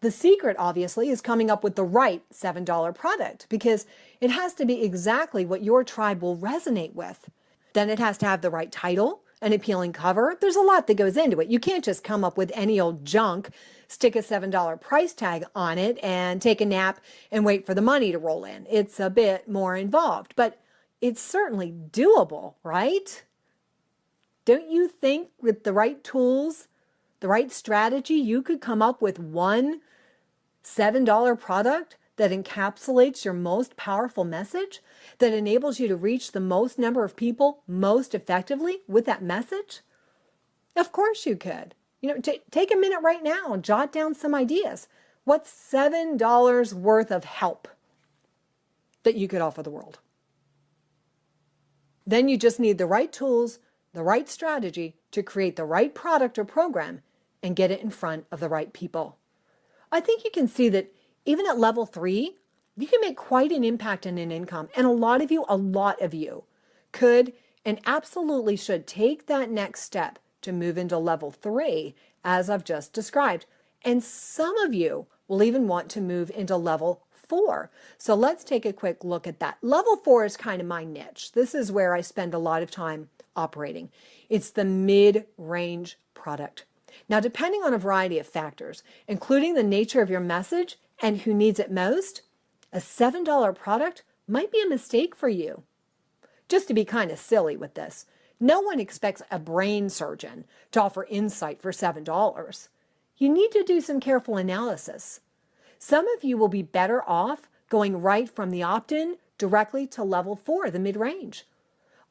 The secret, obviously, is coming up with the right $7 product, because it has to be exactly what your tribe will resonate with. Then it has to have the right title, an appealing cover. There's a lot that goes into it. You can't just come up with any old junk, stick a $7 price tag on it, and take a nap and wait for the money to roll in. It's a bit more involved, but it's certainly doable, right? Don't you think with the right tools, the right strategy, you could come up with one $7 product that encapsulates your most powerful message, that enables you to reach the most number of people most effectively with that message? Of course you could. Take a minute right now and jot down some ideas. What's $7 worth of help that you could offer the world? Then you just need the right tools, the right strategy to create the right product or program and get it in front of the right people. I think you can see that even at level 3, you can make quite an impact and an income. And a lot of you could and absolutely should take that next step to move into level 3, as I've just described. And some of you will even want to move into level 4. So let's take a quick look at that. Level 4 is kind of my niche. This is where I spend a lot of time operating. It's the mid-range product. Now, depending on a variety of factors, including the nature of your message and who needs it most, a $7 product might be a mistake for you. Just to be kind of silly with this, no one expects a brain surgeon to offer insight for $7. You need to do some careful analysis. Some of you will be better off going right from the opt-in directly to level 4, the mid-range.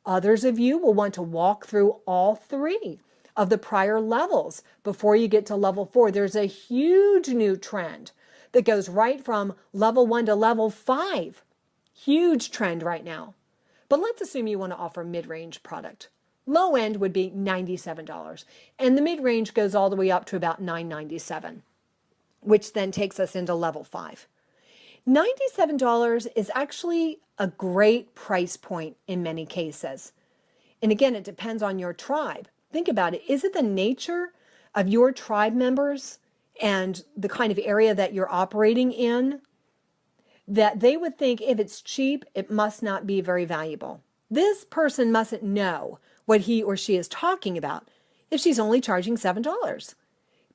Others of you will want to walk through all 3 of the prior levels before you get to level 4. There's a huge new trend that goes right from level 1 to level 5. Huge trend right now. But let's assume you want to offer mid-range product. Low end would be $97, and the mid-range goes all the way up to about $997, which then takes us into level 5. $97 is actually a great price point in many cases. And again, it depends on your tribe. Think about it. Is it the nature of your tribe members and the kind of area that you're operating in that they would think if it's cheap, it must not be very valuable? This person mustn't know what he or she is talking about if she's only charging $7.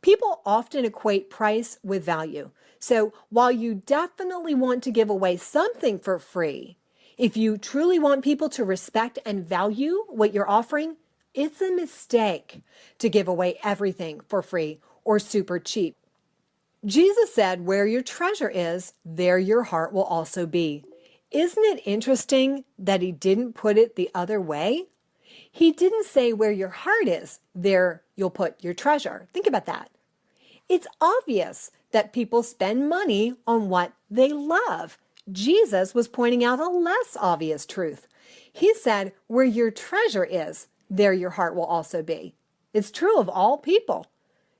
People often equate price with value. So while you definitely want to give away something for free, if you truly want people to respect and value what you're offering, it's a mistake to give away everything for free or super cheap. Jesus said, where your treasure is, there your heart will also be. Isn't it interesting that he didn't put it the other way? He didn't say where your heart is, there you'll put your treasure. Think about that. It's obvious that people spend money on what they love. Jesus was pointing out a less obvious truth. He said, where your treasure is, there your heart will also be. It's true of all people.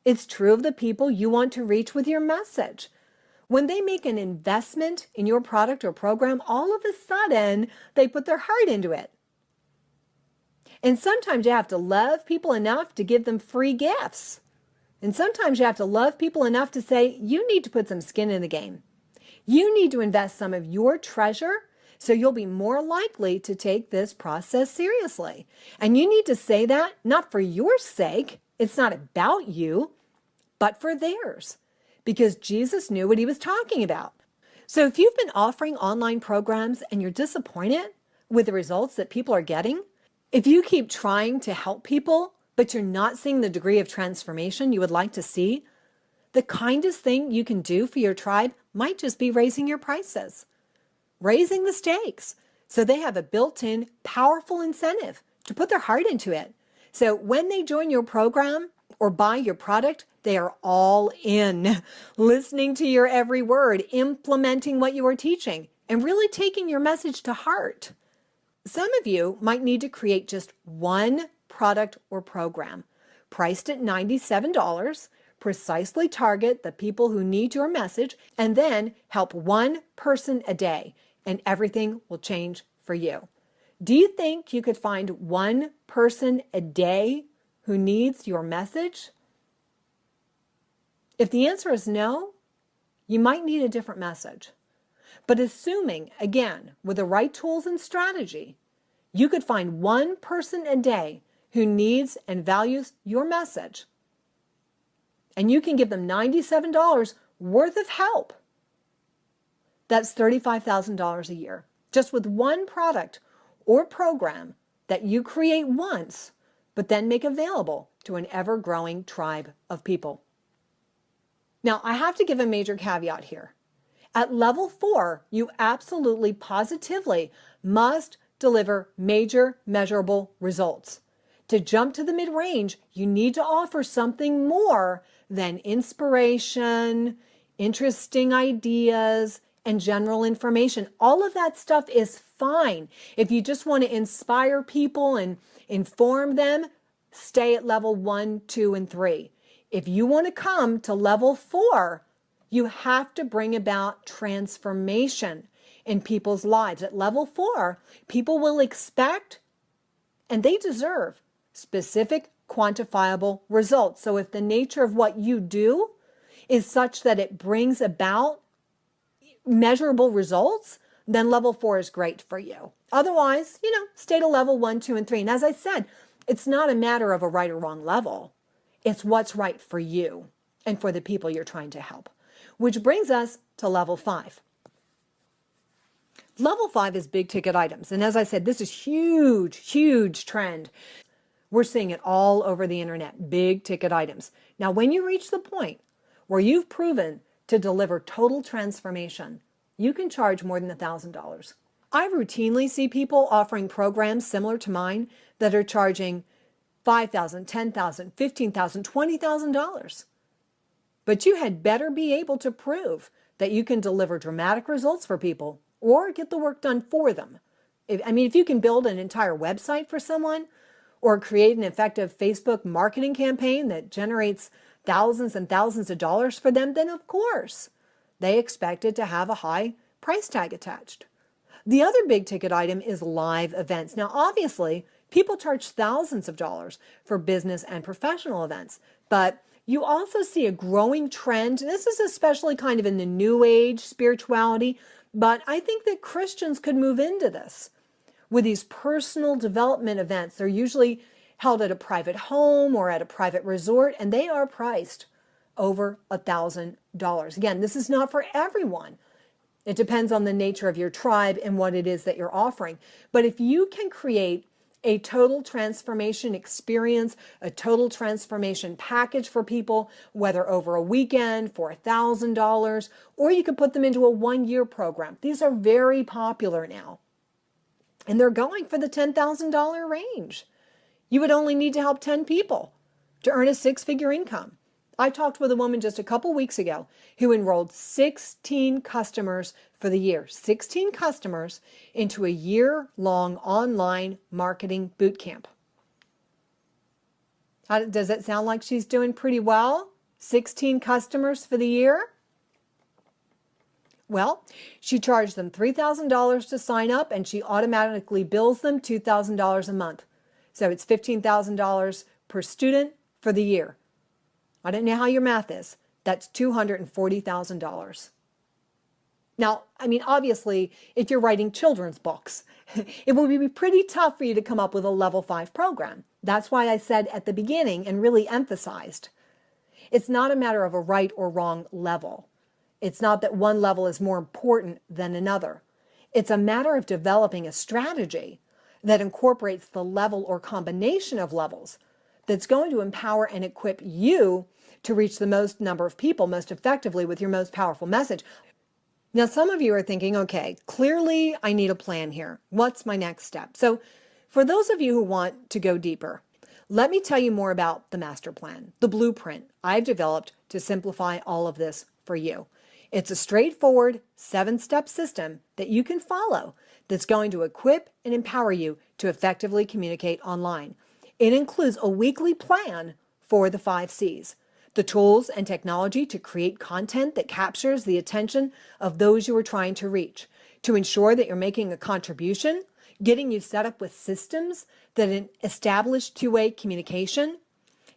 It's true of the people you want to reach with your message. When they make an investment in your product or program, all of a sudden, they put their heart into it. And sometimes you have to love people enough to give them free gifts. And sometimes you have to love people enough to say, you need to put some skin in the game. You need to invest some of your treasure so you'll be more likely to take this process seriously. And you need to say that not for your sake, it's not about you, but for theirs, because Jesus knew what he was talking about. So if you've been offering online programs and you're disappointed with the results that people are getting, if you keep trying to help people, but you're not seeing the degree of transformation you would like to see, the kindest thing you can do for your tribe might just be raising your prices, raising the stakes, so they have a built-in powerful incentive to put their heart into it. So when they join your program or buy your product, they are all in, listening to your every word, implementing what you are teaching, and really taking your message to heart. Some of you might need to create just one product or program, priced at $97, precisely target the people who need your message, and then help one person a day, and everything will change for you. Do you think you could find one person a day who needs your message? If the answer is no, you might need a different message. But assuming, again, with the right tools and strategy, you could find one person a day who needs and values your message, and you can give them $97 worth of help, that's $35,000 a year, just with one product or program that you create once, but then make available to an ever-growing tribe of people. Now, I have to give a major caveat here. At level 4, you absolutely, positively must deliver major, measurable results. To jump to the mid-range, you need to offer something more than inspiration, interesting ideas, and general information. All of that stuff is fine. If you just want to inspire people and inform them, stay at level 1, 2, and 3. If you want to come to level 4, you have to bring about transformation in people's lives. At level 4, people will expect, and they deserve, specific quantifiable results. So if the nature of what you do is such that it brings about measurable results, then level 4 is great for you. Otherwise, stay to level 1, 2, and 3. And as I said, it's not a matter of a right or wrong level. It's what's right for you and for the people you're trying to help. Which brings us to level 5. Level 5 is big ticket items. And as I said, this is huge, huge trend. We're seeing it all over the internet, big ticket items. Now, when you reach the point where you've proven to deliver total transformation, you can charge more than $1,000. I routinely see people offering programs similar to mine that are charging $5,000, $10,000, $15,000, $20,000. But you had better be able to prove that you can deliver dramatic results for people or get the work done for them. If you can build an entire website for someone or create an effective Facebook marketing campaign that generates thousands and thousands of dollars for them, then of course they expect it to have a high price tag attached. The other big ticket item is live events. Now, obviously, people charge thousands of dollars for business and professional events, but you also see a growing trend. This is especially kind of in the new age spirituality, but I think that Christians could move into this with these personal development events. They're usually held at a private home or at a private resort, and they are priced over $1,000. Again, this is not for everyone. It depends on the nature of your tribe and what it is that you're offering. But if you can create a total transformation experience, a total transformation package for people, whether over a weekend for $1,000, or you could put them into a 1-year program. These are very popular now. And they're going for the $10,000 range. You would only need to help 10 people to earn a 6-figure income. I talked with a woman just a couple weeks ago who enrolled 16 customers for the year, 16 customers into a year-long online marketing boot camp. Does it sound like she's doing pretty well? 16 customers for the year? Well, she charged them $3,000 to sign up, and she automatically bills them $2,000 a month. So it's $15,000 per student for the year. I don't know how your math is. That's $240,000. Now, obviously, if you're writing children's books, it will be pretty tough for you to come up with a level 5 program. That's why I said at the beginning and really emphasized, it's not a matter of a right or wrong level. It's not that one level is more important than another. It's a matter of developing a strategy that incorporates the level or combination of levels that's going to empower and equip you to reach the most number of people most effectively with your most powerful message. Now, some of you are thinking, okay, clearly I need a plan here. What's my next step? So for those of you who want to go deeper, let me tell you more about the master plan, the blueprint I've developed to simplify all of this for you. It's a straightforward 7-step system that you can follow that's going to equip and empower you to effectively communicate online. It includes a weekly plan for the 5 C's, the tools and technology to create content that captures the attention of those you are trying to reach, to ensure that you're making a contribution, getting you set up with systems that establish two-way communication,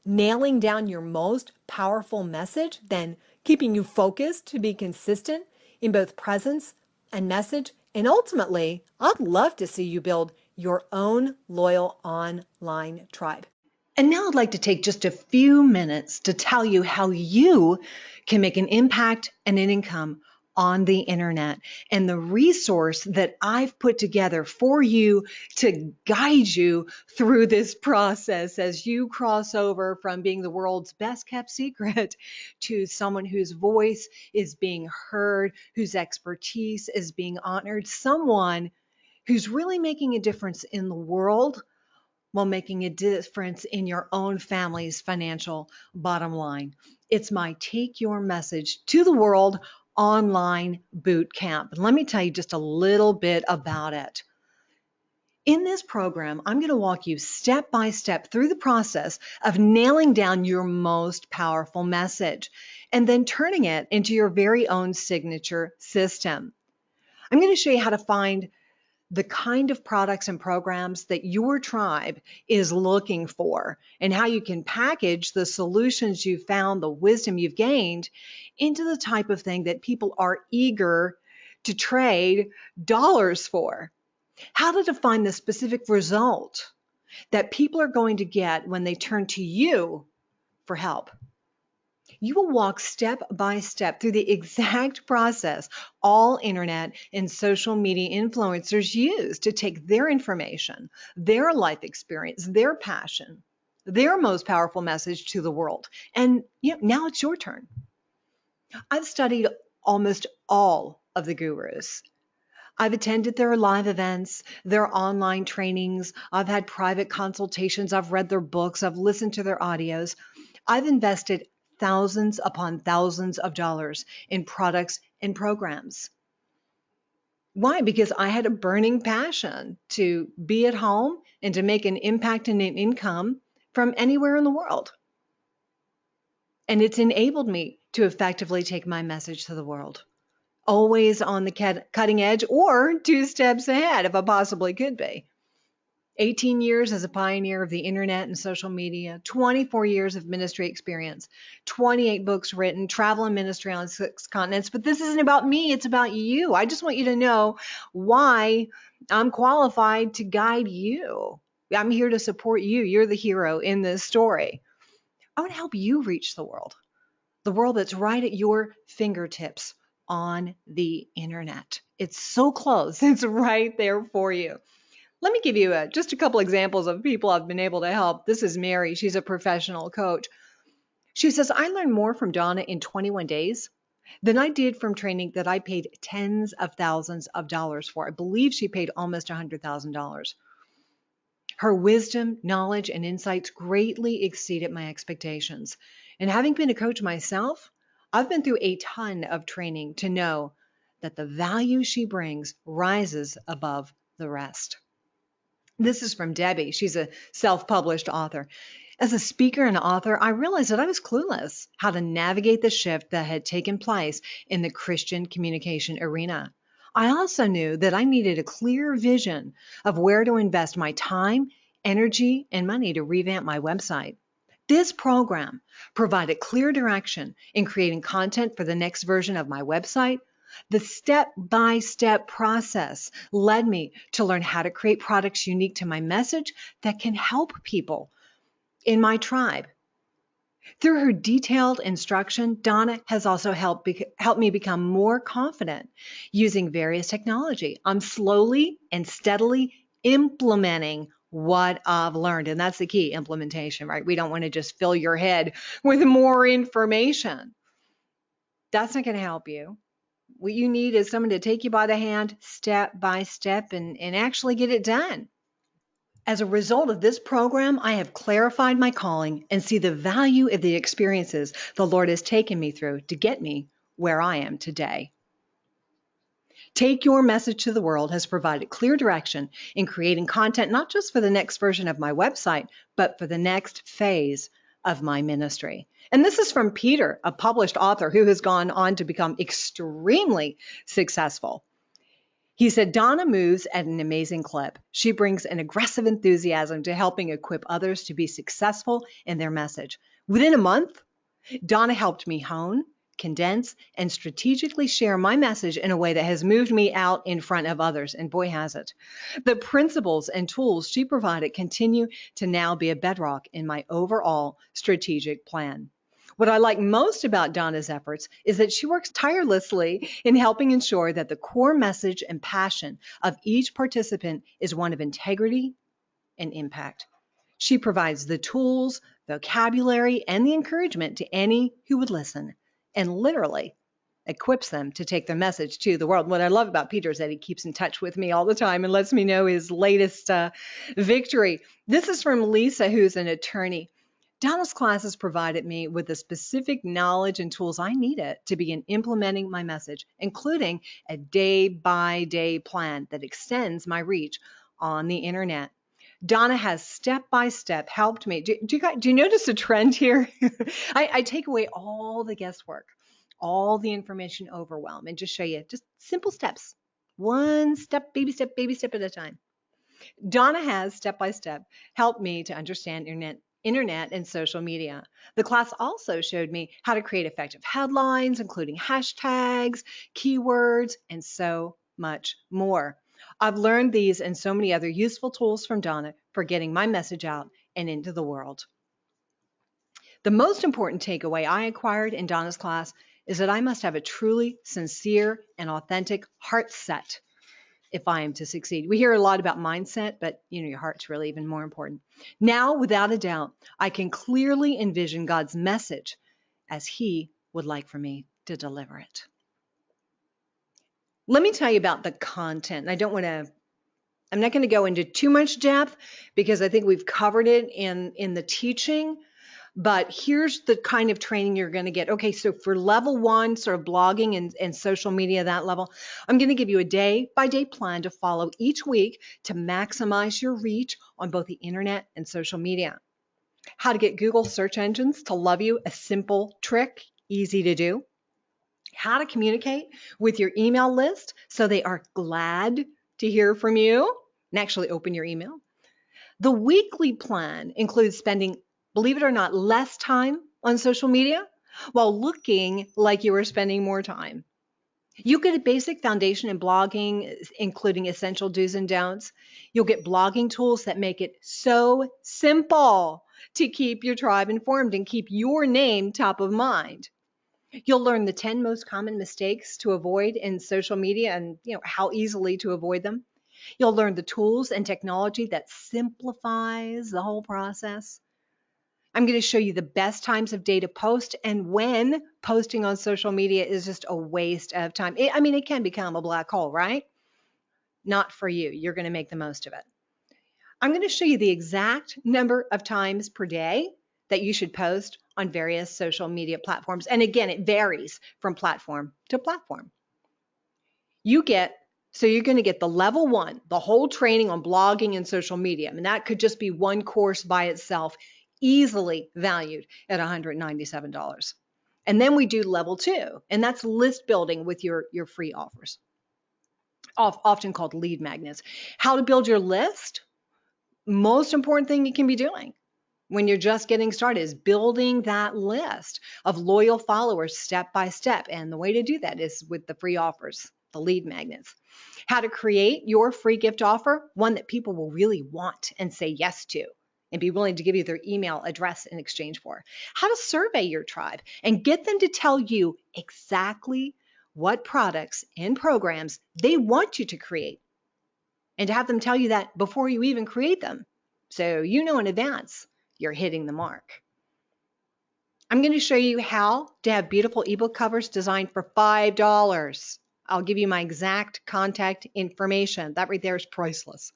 nailing down your most powerful message, then keeping you focused to be consistent in both presence and message. And ultimately, I'd love to see you build your own loyal online tribe. And now I'd like to take just a few minutes to tell you how you can make an impact and an income on the internet, and the resource that I've put together for you to guide you through this process as you cross over from being the world's best kept secret to someone whose voice is being heard, whose expertise is being honored, someone who's really making a difference in the world while making a difference in your own family's financial bottom line. It's my Take Your Message to the World online boot camp. And let me tell you just a little bit about it. In this program, I'm going to walk you step by step through the process of nailing down your most powerful message and then turning it into your very own signature system. I'm going to show you how to find the kind of products and programs that your tribe is looking for and how you can package the solutions you've found, the wisdom you've gained into the type of thing that people are eager to trade dollars for. How to define the specific result that people are going to get when they turn to you for help. You will walk step by step through the exact process all internet and social media influencers use to take their information, their life experience, their passion, their most powerful message to the world. And now it's your turn. I've studied almost all of the gurus. I've attended their live events, their online trainings. I've had private consultations. I've read their books. I've listened to their audios. I've invested thousands upon thousands of dollars in products and programs. Why? Because I had a burning passion to be at home and to make an impact and an income from anywhere in the world. And it's enabled me to effectively take my message to the world. Always on the cutting edge or 2 steps ahead if I possibly could be. 18 years as a pioneer of the internet and social media, 24 years of ministry experience, 28 books written, travel and ministry on 6 continents. But this isn't about me, it's about you. I just want you to know why I'm qualified to guide you. I'm here to support you. You're the hero in this story. I want to help you reach the world that's right at your fingertips on the internet. It's so close. It's right there for you. Let me give you just a couple examples of people I've been able to help. This is Mary. She's a professional coach. She says, I learned more from Donna in 21 days than I did from training that I paid tens of thousands of dollars for. I believe she paid almost $100,000. Her wisdom, knowledge, and insights greatly exceeded my expectations. And having been a coach myself, I've been through a ton of training to know that the value she brings rises above the rest. This is from Debbie. She's a self-published author. As a speaker and author, I realized that I was clueless how to navigate the shift that had taken place in the Christian communication arena. I also knew that I needed a clear vision of where to invest my time, energy, and money to revamp my website. This program provided clear direction in creating content for the next version of my website. The step-by-step process led me to learn how to create products unique to my message that can help people in my tribe. Through her detailed instruction, Donna has also helped me become more confident using various technology. I'm slowly and steadily implementing what I've learned. And that's the key, implementation, right? We don't want to just fill your head with more information. That's not going to help you. What you need is someone to take you by the hand step by step and actually get it done. As a result of this program, I have clarified my calling and see the value of the experiences the Lord has taken me through to get me where I am today. Take Your Message to the World has provided clear direction in creating content, not just for the next version of my website, but for the next phase of my ministry. And this is from Peter, a published author who has gone on to become extremely successful. He said, Donna moves at an amazing clip. She brings an aggressive enthusiasm to helping equip others to be successful in their message. Within a month, Donna helped me hone, condense, and strategically share my message in a way that has moved me out in front of others, and boy, has it. The principles and tools she provided continue to now be a bedrock in my overall strategic plan. What I like most about Donna's efforts is that she works tirelessly in helping ensure that the core message and passion of each participant is one of integrity and impact. She provides the tools, vocabulary, and the encouragement to any who would listen, and literally equips them to take their message to the world. What I love about Peter is that he keeps in touch with me all the time and lets me know his latest victory. This is from Lisa, who's an attorney. Donna's classes provided me with the specific knowledge and tools I needed to begin implementing my message, including a day-by-day plan that extends my reach on the internet. Donna has step-by-step helped me. Do you notice a trend here? I take away all the guesswork, all the information overwhelm, and just show you just simple steps. One step, baby step at a time. Donna has step-by-step helped me to understand internet and social media. The class also showed me how to create effective headlines, including hashtags, keywords, and so much more. I've learned these and so many other useful tools from Donna for getting my message out and into the world. The most important takeaway I acquired in Donna's class is that I must have a truly sincere and authentic heart set if I am to succeed. We hear a lot about mindset, but your heart's really even more important. Now, without a doubt, I can clearly envision God's message as He would like for me to deliver it. Let me tell you about the content. I'm not going to go into too much depth because I think we've covered it in the teaching. But here's the kind of training you're going to get. Okay, so for level 1, sort of blogging and social media, that level, I'm going to give you a day-by-day plan to follow each week to maximize your reach on both the internet and social media. How to get Google search engines to love you, a simple trick, easy to do. How to communicate with your email list so they are glad to hear from you and actually open your email. The weekly plan includes spending, believe it or not, less time on social media while looking like you are spending more time. You get a basic foundation in blogging, including essential do's and don'ts. You'll get blogging tools that make it so simple to keep your tribe informed and keep your name top of mind. You'll learn the 10 most common mistakes to avoid in social media and how easily to avoid them. You'll learn the tools and technology that simplifies the whole process. I'm going to show you the best times of day to post and when posting on social media is just a waste of time. It can become a black hole, right? Not for you. You're going to make the most of it. I'm going to show you the exact number of times per day that you should post on various social media platforms. And again, it varies from platform to platform. You're going to get the level 1, the whole training on blogging and social media. And that could just be one course by itself, easily valued at $197. And then we do level 2, and that's list building with your free offers, often called lead magnets. How to build your list. Most important thing you can be doing when you're just getting started is building that list of loyal followers step by step. And the way to do that is with the free offers, the lead magnets. How to create your free gift offer, one that people will really want and say yes to and be willing to give you their email address in exchange for. How to survey your tribe and get them to tell you exactly what products and programs they want you to create, and to have them tell you that before you even create them, so you know in advance you're hitting the mark. I'm going to show you how to have beautiful ebook covers designed for $5. I'll give you my exact contact information. That right there is priceless.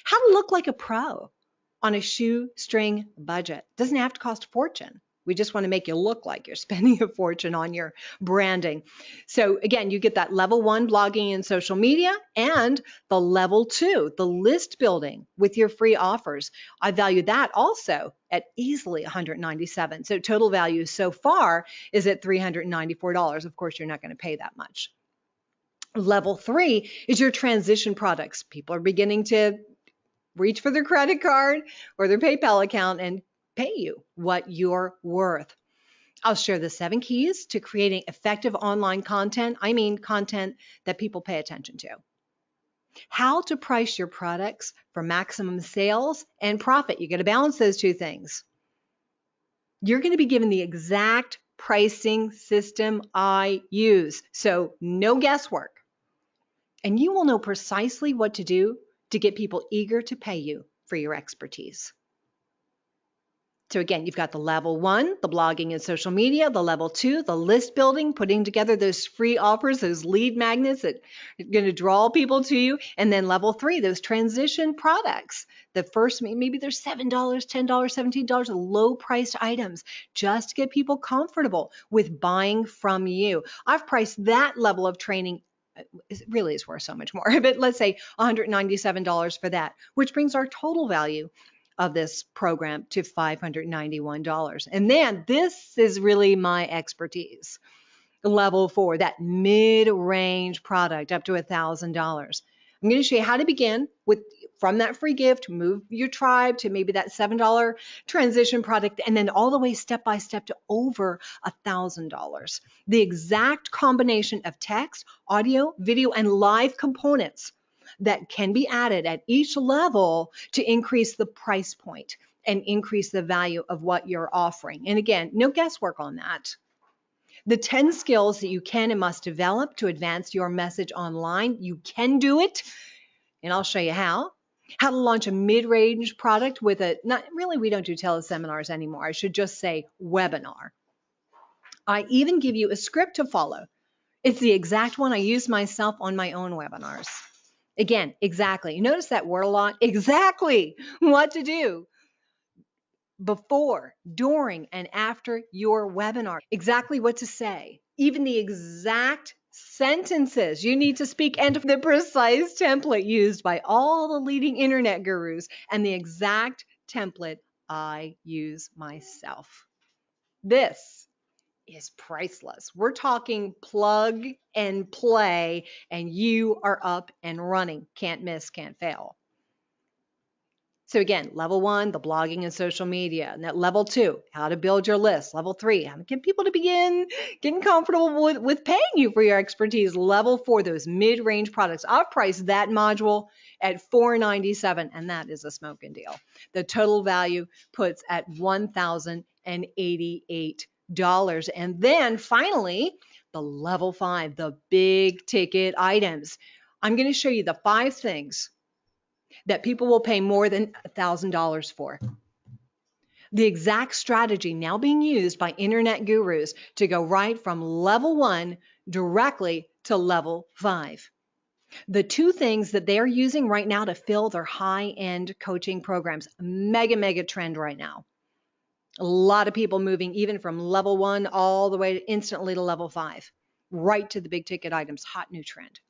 How to look like a pro on a shoestring budget. Doesn't have to cost a fortune. We just want to make you look like you're spending a fortune on your branding. So again, you get that level 1 blogging and social media and the level 2, the list building with your free offers. I value that also at easily $197. So total value so far is at $394. Of course, you're not going to pay that much. Level 3 is your transition products. People are beginning to reach for their credit card or their PayPal account and pay you what you're worth. I'll share the 7 keys to creating effective online content. Content that people pay attention to. How to price your products for maximum sales and profit. You got to balance those two things. You're going to be given the exact pricing system I use, so no guesswork. And you will know precisely what to do to get people eager to pay you for your expertise. So again, you've got the level 1, the blogging and social media, the level 2, the list building, putting together those free offers, those lead magnets that are going to draw people to you. And then level 3, those transition products. The first, maybe they're $7, $10, $17, low priced items just to get people comfortable with buying from you. I've priced that level of training it really is worth so much more, but let's say $197 for that, which brings our total value of this program to $591. And then this is really my expertise. Level 4, that mid-range product up to $1,000. I'm going to show you how to begin with from that free gift, move your tribe to maybe that $7 transition product, and then all the way step by step to over $1,000. The exact combination of text, audio, video, and live components that can be added at each level to increase the price point and increase the value of what you're offering. And again, no guesswork on that. The 10 skills that you can and must develop to advance your message online. You can do it, and I'll show you how. How to launch a mid-range product with we don't do teleseminars anymore. I should just say webinar. I even give you a script to follow. It's the exact one I use myself on my own webinars. Again, exactly. Notice that word a lot. Exactly what to do before, during, and after your webinar. Exactly what to say. Even the exact sentences you need to speak and the precise template used by all the leading internet gurus and the exact template I use myself. This is priceless. We're talking plug and play, and you are up and running. Can't miss, can't fail. So again, level 1, the blogging and social media. And at level 2, how to build your list. Level 3, how to get people to begin getting comfortable with paying you for your expertise. Level 4, those mid-range products. I've priced that module at $497, and that is a smoking deal. The total value puts at $1,088. And then finally, the level 5, the big ticket items. I'm going to show you the 5 things that people will pay more than $1,000 for. The exact strategy now being used by internet gurus to go right from level 1 directly to level 5. The 2 things that they're using right now to fill their high-end coaching programs, mega trend right now. A lot of people moving even from level 1 all the way instantly to level 5, right to the big ticket items, hot new trend.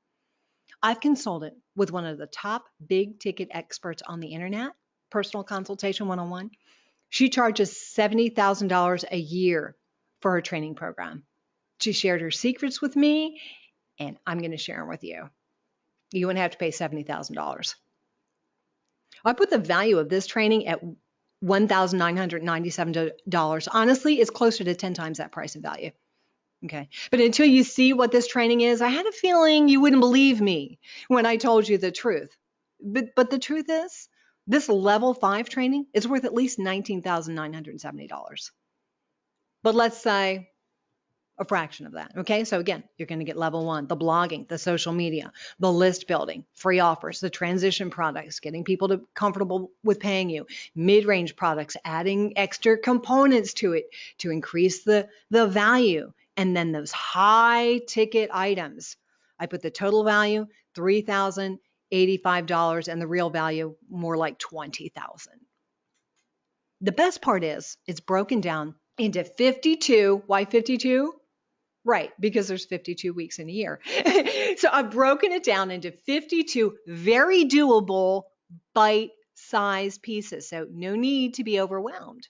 I've consulted with one of the top big ticket experts on the internet, personal consultation one-on-one. She charges $70,000 a year for her training program. She shared her secrets with me, and I'm going to share them with you. You wouldn't have to pay $70,000. I put the value of this training at $1,997. Honestly, it's closer to 10 times that price and value. Okay. But until you see what this training is, I had a feeling you wouldn't believe me when I told you the truth. But the truth is, this level 5 training is worth at least $19,970. But let's say a fraction of that. Okay. So again, you're going to get level 1, the blogging, the social media, the list building, free offers, the transition products, getting people to comfortable with paying you, mid-range products, adding extra components to it to increase the value. And then those high ticket items, I put the total value, $3,085, and the real value more like $20,000. The best part is it's broken down into 52. Why 52? Right, because there's 52 weeks in a year. So I've broken it down into 52 very doable bite-sized pieces. So no need to be overwhelmed.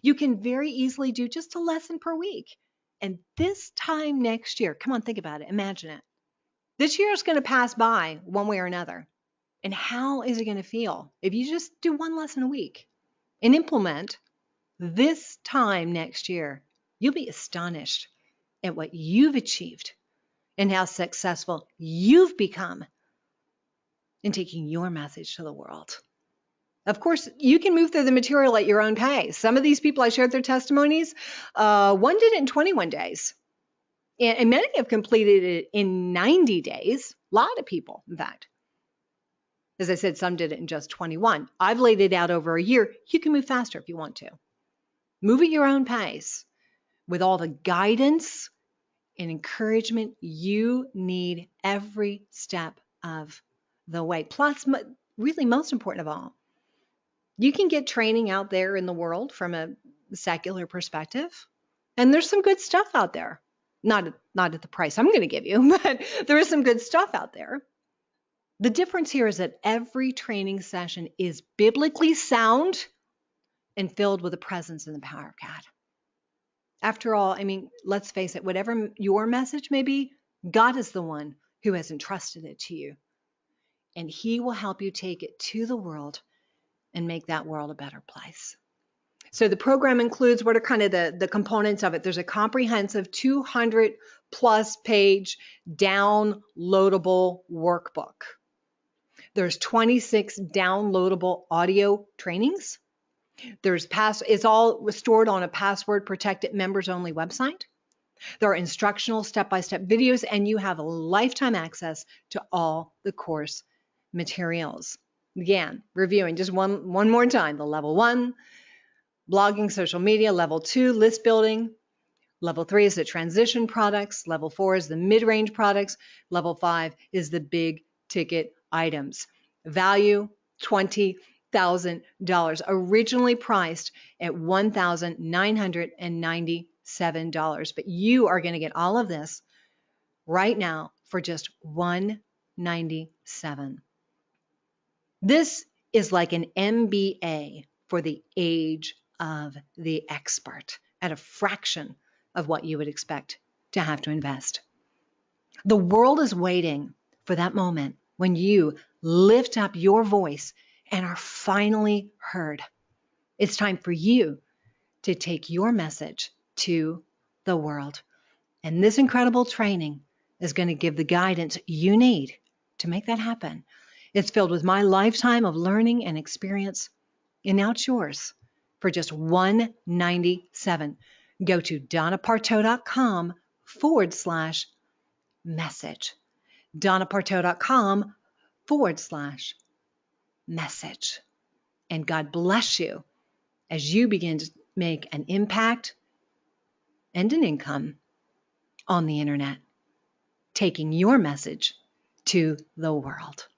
You can very easily do just a lesson per week. And this time next year, come on, think about it. Imagine it. This year is going to pass by one way or another. And how is it going to feel if you just do one lesson a week and implement this time next year? You'll be astonished at what you've achieved and how successful you've become in taking your message to the world. Of course, you can move through the material at your own pace. Some of these people, I shared their testimonies. One did it in 21 days. And many have completed it in 90 days. A lot of people, in fact. As I said, some did it in just 21. I've laid it out over a year. You can move faster if you want to. Move at your own pace with all the guidance and encouragement you need every step of the way. Plus, really most important of all, you can get training out there in the world from a secular perspective, and there's some good stuff out there. Not at the price I'm going to give you, but there is some good stuff out there. The difference here is that every training session is biblically sound and filled with the presence and the power of God. After all, I mean, let's face it, whatever your message may be, God is the one who has entrusted it to you. And he will help you take it to the world and make that world a better place. So the program includes, what are kind of the components of it? There's a comprehensive 200 plus page downloadable workbook. There's 26 downloadable audio trainings. It's all stored on a password protected members only website. There are instructional step-by-step videos, and you have lifetime access to all the course materials. Again, reviewing just one more time, the level 1, blogging, social media, level 2, list building, level 3 is the transition products, level 4 is the mid-range products, level 5 is the big ticket items. Value $20,000, originally priced at $1,997, but you are going to get all of this right now for just $197. This is like an MBA for the age of the expert at a fraction of what you would expect to have to invest. The world is waiting for that moment when you lift up your voice and are finally heard. It's time for you to take your message to the world. And this incredible training is going to give the guidance you need to make that happen. It's filled with my lifetime of learning and experience, and now it's yours for just $197. Go to donnaparteau.com/message. donnaparteau.com/message. And God bless you as you begin to make an impact and an income on the internet, taking your message to the world.